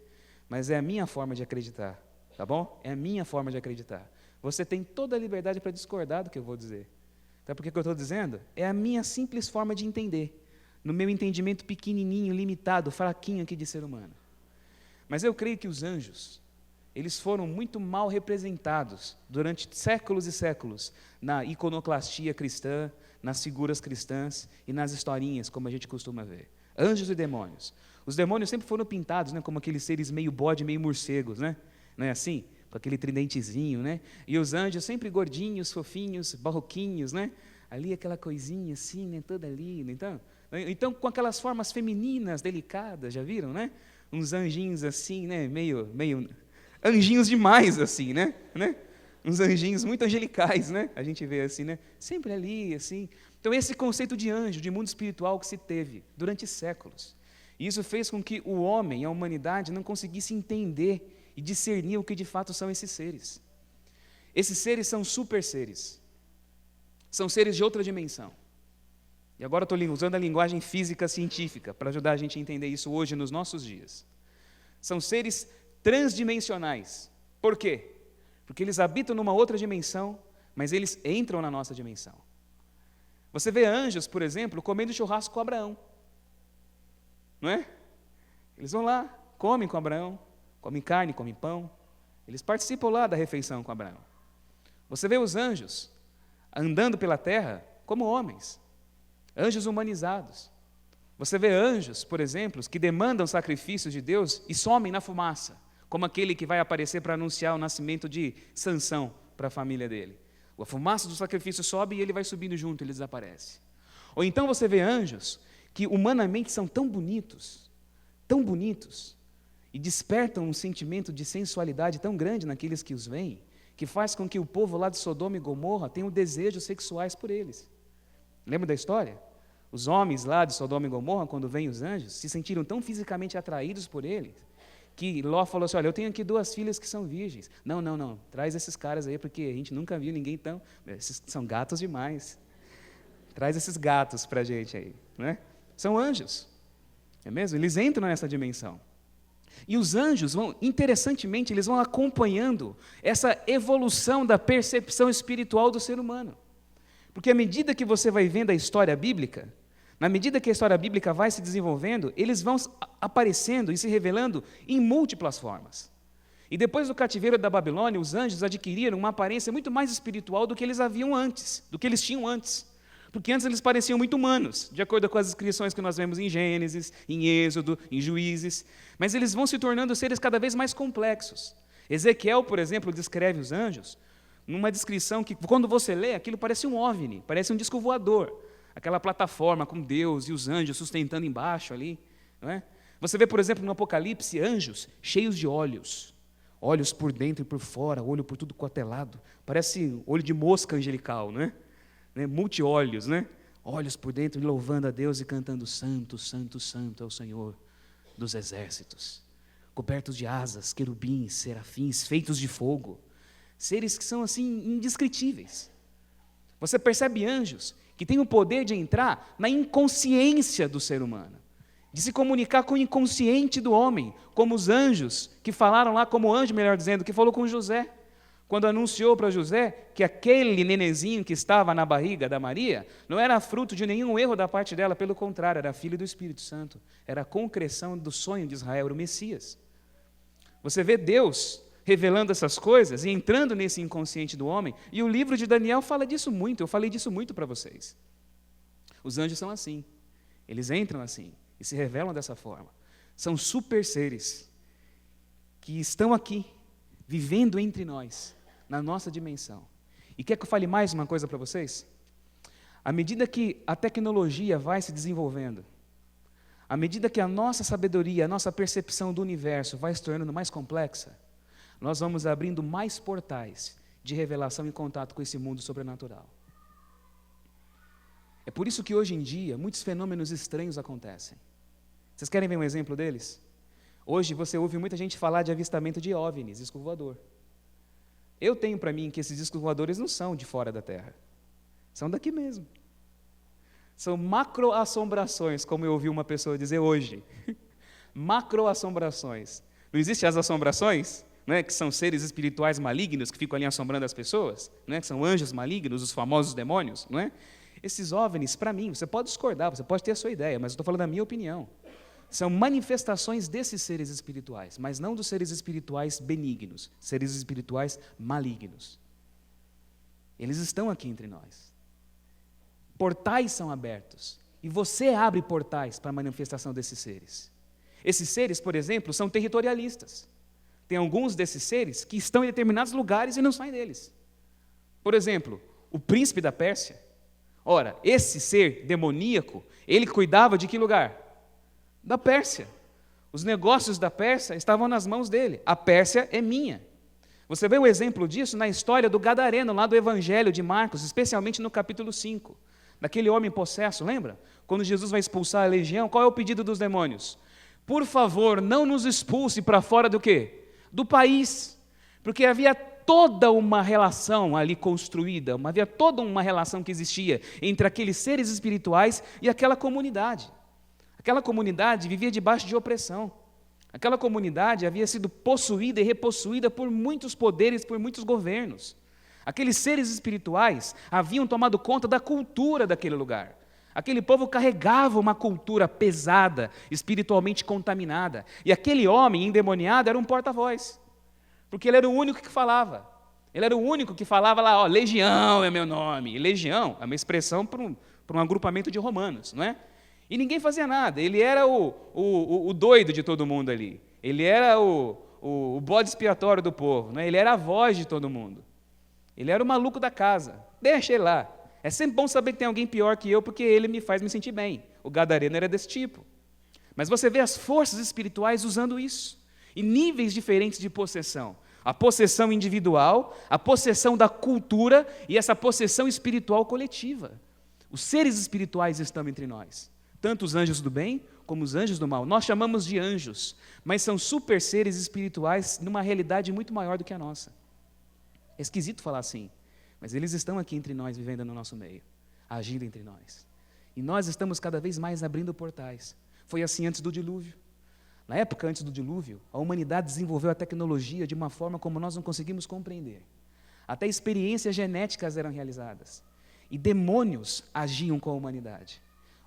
mas é a minha forma de acreditar, tá bom? É a minha forma de acreditar. Você tem toda a liberdade para discordar do que eu vou dizer. Sabe por que eu estou dizendo? É a minha simples forma de entender, no meu entendimento pequenininho, limitado, fraquinho aqui de ser humano. Mas eu creio que os anjos, eles foram muito mal representados durante séculos e séculos na iconoclastia cristã, nas figuras cristãs e nas historinhas, como a gente costuma ver. Anjos e demônios. Os demônios sempre foram pintados, né, como aqueles seres meio bode, meio morcegos, né? Não é assim? Com aquele tridentezinho, né? E os anjos sempre gordinhos, fofinhos, barroquinhos, né? Ali aquela coisinha assim, né? Toda linda, então com aquelas formas femininas, delicadas, já viram, né? Uns anjinhos assim, né? Meio anjinhos demais assim, né? Uns anjinhos muito angelicais, né? A gente vê assim, né? Sempre ali, assim. Então esse conceito de anjo, de mundo espiritual que se teve durante séculos. E isso fez com que o homem, a humanidade, não conseguisse entender e discernir o que de fato são esses seres. Esses seres são super seres. São seres de outra dimensão. E agora estou usando a linguagem física científica para ajudar a gente a entender isso hoje nos nossos dias. São seres transdimensionais. Por quê? Porque eles habitam numa outra dimensão, mas eles entram na nossa dimensão. Você vê anjos, por exemplo, comendo churrasco com Abraão. Não é? Eles vão lá, comem com Abraão, comem carne, comem pão. Eles participam lá da refeição com Abraão. Você vê os anjos andando pela terra como homens, anjos humanizados. Você vê anjos, por exemplo, que demandam sacrifícios de Deus e somem na fumaça, como aquele que vai aparecer para anunciar o nascimento de Sansão para a família dele. A fumaça do sacrifício sobe e ele vai subindo junto, ele desaparece. Ou então você vê anjos que humanamente são tão bonitos, e despertam um sentimento de sensualidade tão grande naqueles que os veem, que faz com que o povo lá de Sodoma e Gomorra tenha desejos sexuais por eles. Lembra da história? Os homens lá de Sodoma e Gomorra, quando veem os anjos, se sentiram tão fisicamente atraídos por eles, que Ló falou assim, olha, eu tenho aqui 2 filhas que são virgens. Não, traz esses caras aí, porque a gente nunca viu ninguém tão... Esses são gatos demais. Traz esses gatos para a gente aí. Né? São anjos. É mesmo? Eles entram nessa dimensão. E os anjos interessantemente, eles vão acompanhando essa evolução da percepção espiritual do ser humano. Porque à medida que você vai vendo a história bíblica, na medida que a história bíblica vai se desenvolvendo, eles vão aparecendo e se revelando em múltiplas formas. E depois do cativeiro da Babilônia, os anjos adquiriram uma aparência muito mais espiritual do que eles haviam antes, do que eles tinham antes. Porque antes eles pareciam muito humanos, de acordo com as descrições que nós vemos em Gênesis, em Êxodo, em Juízes. Mas eles vão se tornando seres cada vez mais complexos. Ezequiel, por exemplo, descreve os anjos numa descrição que, quando você lê, aquilo parece um OVNI, parece um disco voador. Aquela plataforma com Deus e os anjos sustentando embaixo ali. Não é? Você vê, por exemplo, no Apocalipse, anjos cheios de olhos. Olhos por dentro e por fora, olho por tudo quanto é lado. Parece olho de mosca angelical, não é? Multi-olhos, né? Olhos por dentro, louvando a Deus e cantando Santo, Santo, Santo é o Senhor dos exércitos. Cobertos de asas, querubins, serafins, feitos de fogo. Seres que são assim indescritíveis. Você percebe anjos que têm o poder de entrar na inconsciência do ser humano, de se comunicar com o inconsciente do homem, como os anjos que falaram lá, como o anjo, melhor dizendo, que falou com José. Quando anunciou para José que aquele nenenzinho que estava na barriga da Maria não era fruto de nenhum erro da parte dela, pelo contrário, era filho do Espírito Santo, era a concreção do sonho de Israel, era o Messias. Você vê Deus revelando essas coisas e entrando nesse inconsciente do homem, e o livro de Daniel fala disso muito, eu falei disso muito para vocês. Os anjos são assim, eles entram assim e se revelam dessa forma. São super seres que estão aqui, vivendo entre nós, na nossa dimensão. E quer que eu fale mais uma coisa para vocês? À medida que a tecnologia vai se desenvolvendo, à medida que a nossa sabedoria, a nossa percepção do universo vai se tornando mais complexa, nós vamos abrindo mais portais de revelação e contato com esse mundo sobrenatural. É por isso que hoje em dia muitos fenômenos estranhos acontecem. Vocês querem ver um exemplo deles? Hoje você ouve muita gente falar de avistamento de OVNIs, disco voador. Eu tenho para mim que esses discos voadores não são de fora da Terra, são daqui mesmo. São macroassombrações, como eu ouvi uma pessoa dizer hoje. Macroassombrações. Não existem as assombrações, né, que são seres espirituais malignos que ficam ali assombrando as pessoas, né, que são anjos malignos, os famosos demônios, não é? Esses OVNIs, para mim, você pode discordar, você pode ter a sua ideia, mas eu estou falando da minha opinião. São manifestações desses seres espirituais, mas não dos seres espirituais benignos, seres espirituais malignos. Eles estão aqui entre nós. Portais são abertos, e você abre portais para a manifestação desses seres. Esses seres, por exemplo, são territorialistas. Tem alguns desses seres que estão em determinados lugares e não saem deles. Por exemplo, o príncipe da Pérsia. Ora, esse ser demoníaco, ele cuidava de que lugar? Da Pérsia. Os negócios da Pérsia estavam nas mãos dele. A Pérsia é minha. Você vê o exemplo disso na história do Gadareno, lá do Evangelho de Marcos, especialmente no capítulo 5. Daquele homem possesso, lembra? Quando Jesus vai expulsar a legião, qual é o pedido dos demônios? Por favor, não nos expulse para fora do quê? Do país. Porque havia toda uma relação ali construída, havia toda uma relação que existia entre aqueles seres espirituais e aquela comunidade. Aquela comunidade vivia debaixo de opressão. Aquela comunidade havia sido possuída e repossuída por muitos poderes, por muitos governos. Aqueles seres espirituais haviam tomado conta da cultura daquele lugar. Aquele povo carregava uma cultura pesada, espiritualmente contaminada. E aquele homem endemoniado era um porta-voz, porque ele era o único que falava. Ele era o único que falava lá, ó, legião é meu nome. E legião é uma expressão para um agrupamento de romanos, não é? E ninguém fazia nada. Ele era o doido de todo mundo ali. Ele era o bode expiatório do povo, não é? Ele era a voz de todo mundo. Ele era o maluco da casa. Deixa ele lá. É sempre bom saber que tem alguém pior que eu, porque ele me faz me sentir bem. O gadareno era desse tipo. Mas você vê as forças espirituais usando isso, em níveis diferentes de possessão. A possessão individual, a possessão da cultura e essa possessão espiritual coletiva. Os seres espirituais estão entre nós, tanto os anjos do bem como os anjos do mal. Nós chamamos de anjos, mas são super seres espirituais numa realidade muito maior do que a nossa. É esquisito falar assim, mas eles estão aqui entre nós, vivendo no nosso meio, agindo entre nós. E nós estamos cada vez mais abrindo portais. Foi assim antes do dilúvio. Na época antes do dilúvio, a humanidade desenvolveu a tecnologia de uma forma como nós não conseguimos compreender. Até experiências genéticas eram realizadas. E demônios agiam com a humanidade.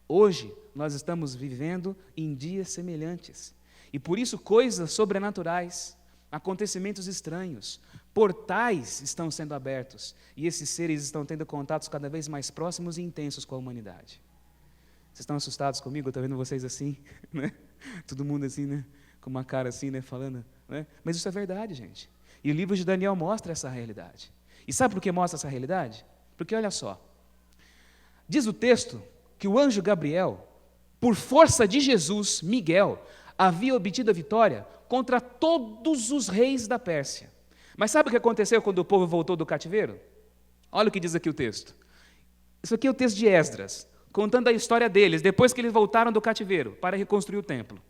Hoje, nós estamos vivendo em dias semelhantes. E por isso, coisas sobrenaturais, acontecimentos estranhos, portais estão sendo abertos. E esses seres estão tendo contatos cada vez mais próximos e intensos com a humanidade. Vocês estão assustados comigo? Eu estou vendo vocês assim, né? Todo mundo assim, né? Com uma cara assim, né? Falando, né? Mas isso é verdade, gente. E o livro de Daniel mostra essa realidade. E sabe por que mostra essa realidade? Porque olha só, diz o texto que o anjo Gabriel, por força de Jesus, Miguel, havia obtido a vitória contra todos os reis da Pérsia. Mas sabe o que aconteceu quando o povo voltou do cativeiro? Olha o que diz aqui o texto. Isso aqui é o texto de Esdras, contando a história deles, depois que eles voltaram do cativeiro, para reconstruir o templo.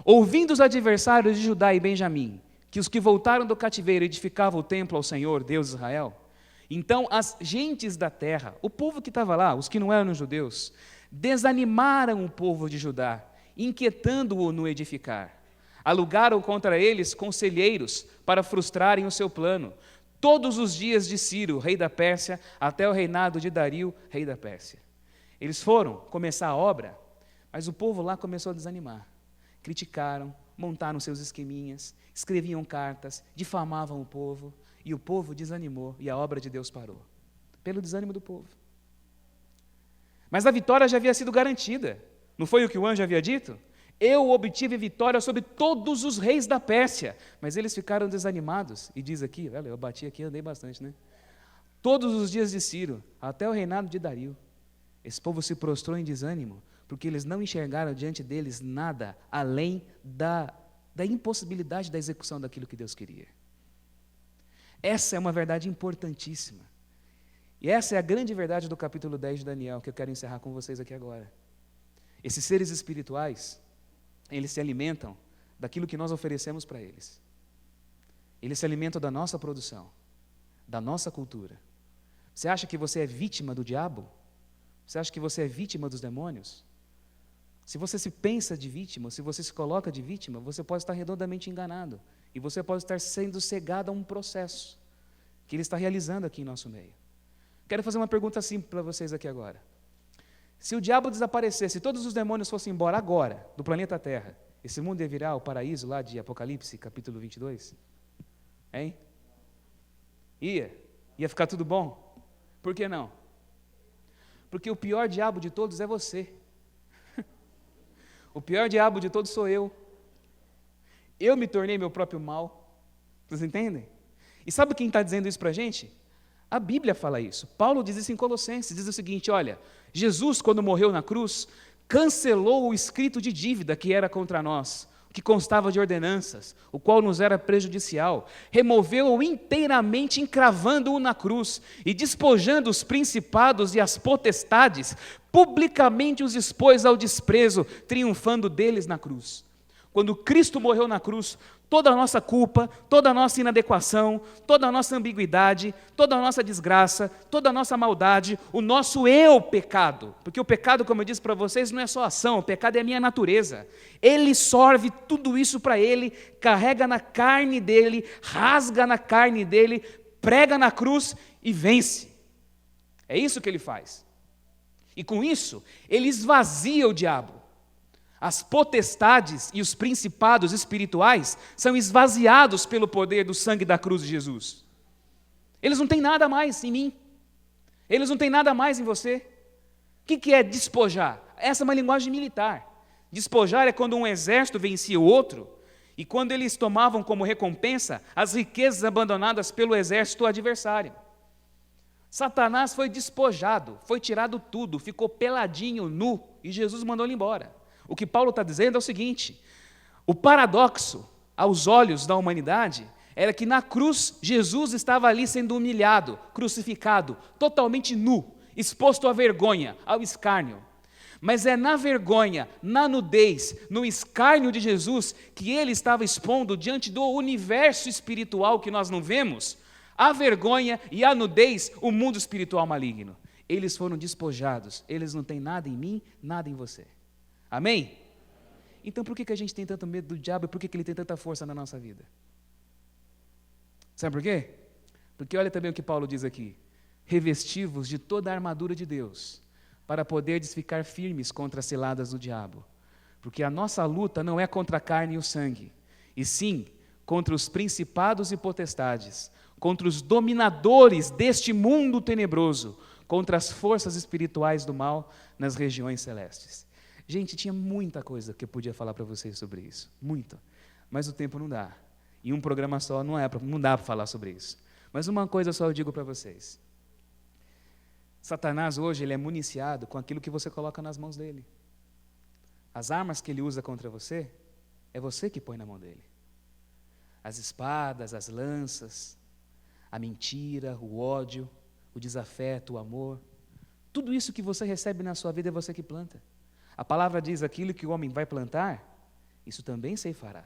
Ouvindo os adversários de Judá e Benjamim, que os que voltaram do cativeiro edificavam o templo ao Senhor, Deus de Israel, então as gentes da terra, o povo que estava lá, os que não eram judeus, desanimaram o povo de Judá, inquietando-o no edificar. Alugaram contra eles conselheiros para frustrarem o seu plano, todos os dias de Ciro, rei da Pérsia, até o reinado de Dario, rei da Pérsia. Eles foram começar a obra, mas o povo lá começou a desanimar. Criticaram, montaram seus esqueminhas, escreviam cartas, difamavam o povo, e o povo desanimou, e a obra de Deus parou, pelo desânimo do povo. Mas a vitória já havia sido garantida. Não foi o que o anjo havia dito? Eu obtive vitória sobre todos os reis da Pérsia. Mas eles ficaram desanimados. E diz aqui, olha, eu bati aqui, andei bastante, né? Todos os dias de Ciro, até o reinado de Dario. Esse povo se prostrou em desânimo, porque eles não enxergaram diante deles nada além da impossibilidade da execução daquilo que Deus queria. Essa é uma verdade importantíssima. E essa é a grande verdade do capítulo 10 de Daniel, que eu quero encerrar com vocês aqui agora. Esses seres espirituais, eles se alimentam daquilo que nós oferecemos para eles. Eles se alimentam da nossa produção, da nossa cultura. Você acha que você é vítima do diabo? Você acha que você é vítima dos demônios? Se você se pensa de vítima, se você se coloca de vítima, você pode estar redondamente enganado. E você pode estar sendo cegado a um processo que ele está realizando aqui em nosso meio. Quero fazer uma pergunta simples para vocês aqui agora. Se o diabo desaparecesse, se todos os demônios fossem embora agora, do planeta Terra, esse mundo ia virar o paraíso lá de Apocalipse, capítulo 22? Hein? Ia ficar tudo bom? Por que não? Porque o pior diabo de todos é você. O pior diabo de todos sou eu. Eu me tornei meu próprio mal. Vocês entendem? E sabe quem está dizendo isso para a gente? A Bíblia fala isso. Paulo diz isso em Colossenses, diz o seguinte, olha, Jesus, quando morreu na cruz, cancelou o escrito de dívida que era contra nós, que constava de ordenanças, o qual nos era prejudicial, removeu-o inteiramente, encravando-o na cruz, e despojando os principados e as potestades, publicamente os expôs ao desprezo, triunfando deles na cruz. Quando Cristo morreu na cruz, toda a nossa culpa, toda a nossa inadequação, toda a nossa ambiguidade, toda a nossa desgraça, toda a nossa maldade, o nosso eu pecado, porque o pecado, como eu disse para vocês, não é só ação, o pecado é a minha natureza. Ele sorve tudo isso para Ele, carrega na carne dEle, rasga na carne dEle, prega na cruz e vence. É isso que Ele faz. E com isso, Ele esvazia o diabo. As potestades e os principados espirituais são esvaziados pelo poder do sangue da cruz de Jesus. Eles não têm nada mais em mim. Eles não têm nada mais em você. O que é despojar? Essa é uma linguagem militar. Despojar é quando um exército vencia o outro e quando eles tomavam como recompensa as riquezas abandonadas pelo exército adversário. Satanás foi despojado, foi tirado tudo, ficou peladinho, nu, e Jesus mandou ele embora. O que Paulo está dizendo é o seguinte: o paradoxo aos olhos da humanidade era que na cruz Jesus estava ali sendo humilhado, crucificado, totalmente nu, exposto à vergonha, ao escárnio. Mas é na vergonha, na nudez, no escárnio de Jesus que ele estava expondo diante do universo espiritual que nós não vemos, a vergonha e a nudez, o mundo espiritual maligno. Eles foram despojados, eles não têm nada em mim, nada em você. Amém? Então por que a gente tem tanto medo do diabo e por que ele tem tanta força na nossa vida? Sabe por quê? Porque olha também o que Paulo diz aqui: revesti-vos de toda a armadura de Deus, para poderdes ficar firmes contra as ciladas do diabo. Porque a nossa luta não é contra a carne e o sangue, e sim contra os principados e potestades, contra os dominadores deste mundo tenebroso, contra as forças espirituais do mal nas regiões celestes. Gente, tinha muita coisa que eu podia falar para vocês sobre isso, muito, mas o tempo não dá, e um programa só não dá para falar sobre isso. Mas uma coisa só eu digo para vocês: Satanás hoje ele é municiado com aquilo que você coloca nas mãos dele. As armas que ele usa contra você, é você que põe na mão dele. As espadas, as lanças, a mentira, o ódio, o desafeto, o amor, tudo isso que você recebe na sua vida é você que planta. A palavra diz: aquilo que o homem vai plantar, isso também ceifará.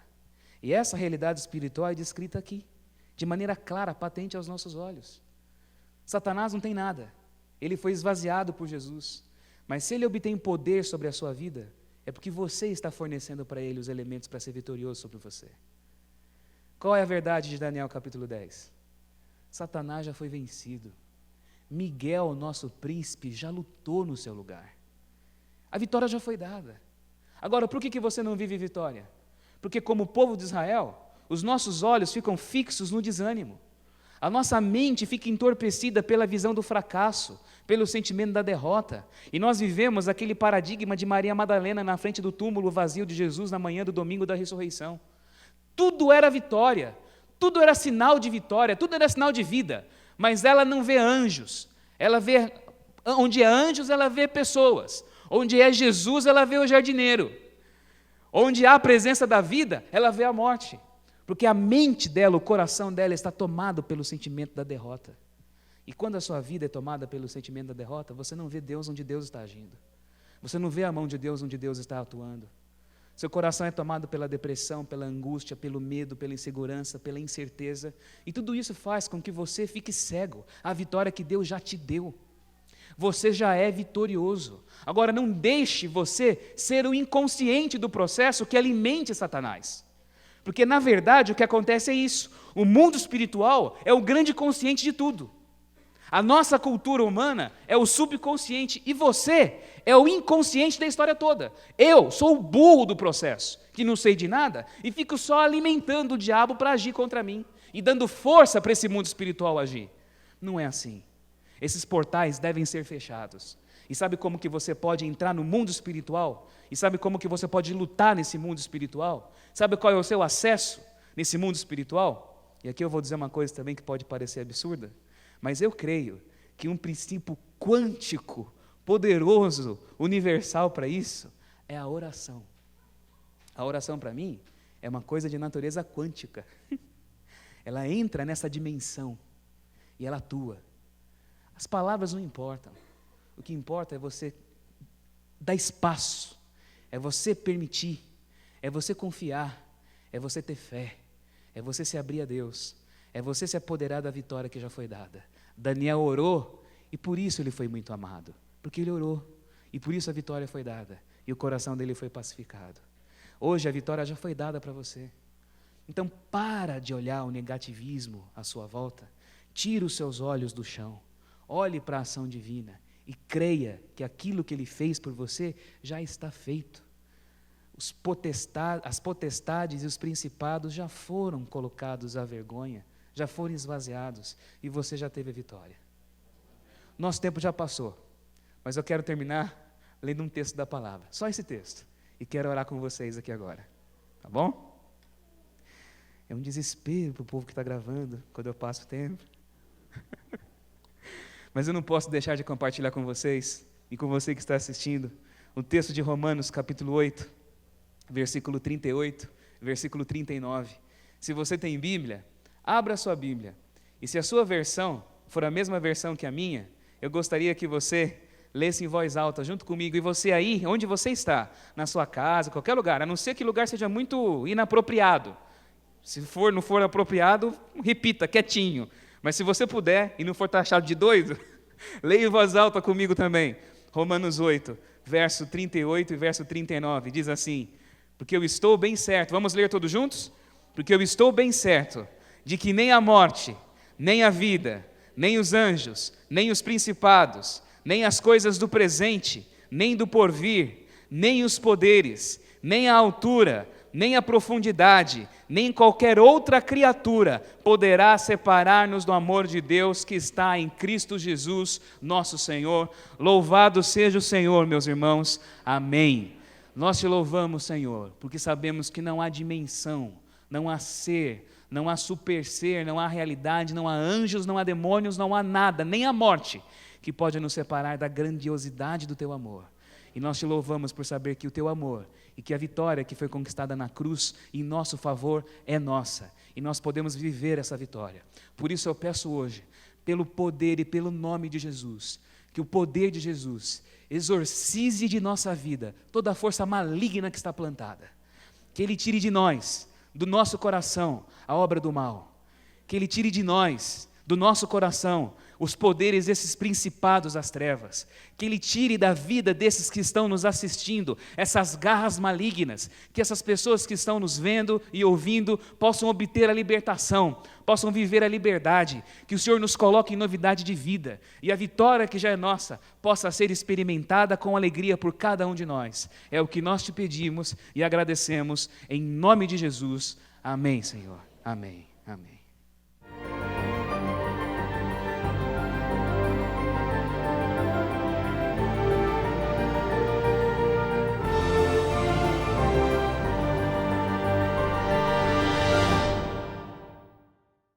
E essa realidade espiritual é descrita aqui, de maneira clara, patente aos nossos olhos. Satanás não tem nada, ele foi esvaziado por Jesus, mas se ele obtém poder sobre a sua vida, é porque você está fornecendo para ele os elementos para ser vitorioso sobre você. Qual é a verdade de Daniel capítulo 10? Satanás já foi vencido. Miguel, nosso príncipe, já lutou no seu lugar. A vitória já foi dada. Agora, por que você não vive vitória? Porque como povo de Israel, os nossos olhos ficam fixos no desânimo. A nossa mente fica entorpecida pela visão do fracasso, pelo sentimento da derrota. E nós vivemos aquele paradigma de Maria Madalena na frente do túmulo vazio de Jesus na manhã do domingo da ressurreição. Tudo era vitória, tudo era sinal de vitória, tudo era sinal de vida. Mas ela não vê anjos. Ela vê, onde é anjos, ela vê pessoas. Onde é Jesus, ela vê o jardineiro. Onde há a presença da vida, ela vê a morte. Porque a mente dela, o coração dela está tomado pelo sentimento da derrota. E quando a sua vida é tomada pelo sentimento da derrota, você não vê Deus onde Deus está agindo. Você não vê a mão de Deus onde Deus está atuando. Seu coração é tomado pela depressão, pela angústia, pelo medo, pela insegurança, pela incerteza. E tudo isso faz com que você fique cego à vitória que Deus já te deu. Você já é vitorioso. Agora, não deixe você ser o inconsciente do processo que alimente Satanás. Porque, na verdade, o que acontece é isso. O mundo espiritual é o grande consciente de tudo. A nossa cultura humana é o subconsciente e você é o inconsciente da história toda. Eu sou o burro do processo, que não sei de nada e fico só alimentando o diabo para agir contra mim e dando força para esse mundo espiritual agir. Não é assim. Esses portais devem ser fechados. E sabe como que você pode entrar no mundo espiritual? E sabe como que você pode lutar nesse mundo espiritual? Sabe qual é o seu acesso nesse mundo espiritual? E aqui eu vou dizer uma coisa também que pode parecer absurda, mas eu creio que um princípio quântico, poderoso, universal para isso, é a oração. A oração para mim é uma coisa de natureza quântica. Ela entra nessa dimensão e ela atua. As palavras não importam. O que importa é você dar espaço, é você permitir, é você confiar, é você ter fé, é você se abrir a Deus, é você se apoderar da vitória que já foi dada. Daniel orou e por isso ele foi muito amado, porque ele orou e por isso a vitória foi dada e o coração dele foi pacificado. Hoje a vitória já foi dada para você. Então para de olhar o negativismo à sua volta, tira os seus olhos do chão, olhe para a ação divina e creia que aquilo que Ele fez por você já está feito. As potestades e os principados já foram colocados à vergonha, já foram esvaziados e você já teve a vitória. Nosso tempo já passou, mas eu quero terminar lendo um texto da palavra, só esse texto, e quero orar com vocês aqui agora, tá bom? É um desespero para o povo que está gravando, quando eu passo o tempo. Mas eu não posso deixar de compartilhar com vocês, e com você que está assistindo, o texto de Romanos, capítulo 8, versículo 38, versículo 39. Se você tem Bíblia, abra a sua Bíblia. E se a sua versão for a mesma versão que a minha, eu gostaria que você lesse em voz alta junto comigo. E você aí, onde você está, na sua casa, qualquer lugar, a não ser que o lugar seja muito inapropriado. Se não for apropriado, repita, quietinho. Mas se você puder e não for taxado de doido, leia em voz alta comigo também. Romanos 8, verso 38 e verso 39, diz assim: porque eu estou bem certo, vamos ler todos juntos? Porque eu estou bem certo de que nem a morte, nem a vida, nem os anjos, nem os principados, nem as coisas do presente, nem do porvir, nem os poderes, nem a altura, nem a profundidade, nem qualquer outra criatura poderá separar-nos do amor de Deus que está em Cristo Jesus, nosso Senhor. Louvado seja o Senhor, meus irmãos. Amém. Nós te louvamos, Senhor, porque sabemos que não há dimensão, não há ser, não há super ser, não há realidade, não há anjos, não há demônios, não há nada, nem a morte, que pode nos separar da grandiosidade do teu amor. E nós te louvamos por saber que o teu amor e que a vitória que foi conquistada na cruz em nosso favor é nossa. E nós podemos viver essa vitória. Por isso eu peço hoje, pelo poder e pelo nome de Jesus, que o poder de Jesus exorcize de nossa vida toda a força maligna que está plantada. Que Ele tire de nós, do nosso coração, a obra do mal. Que Ele tire de nós, do nosso coração, os poderes desses principados das trevas, que Ele tire da vida desses que estão nos assistindo, essas garras malignas, que essas pessoas que estão nos vendo e ouvindo possam obter a libertação, possam viver a liberdade, que o Senhor nos coloque em novidade de vida, e a vitória que já é nossa, possa ser experimentada com alegria por cada um de nós. É o que nós te pedimos e agradecemos, em nome de Jesus. Amém, Senhor. Amém. Amém.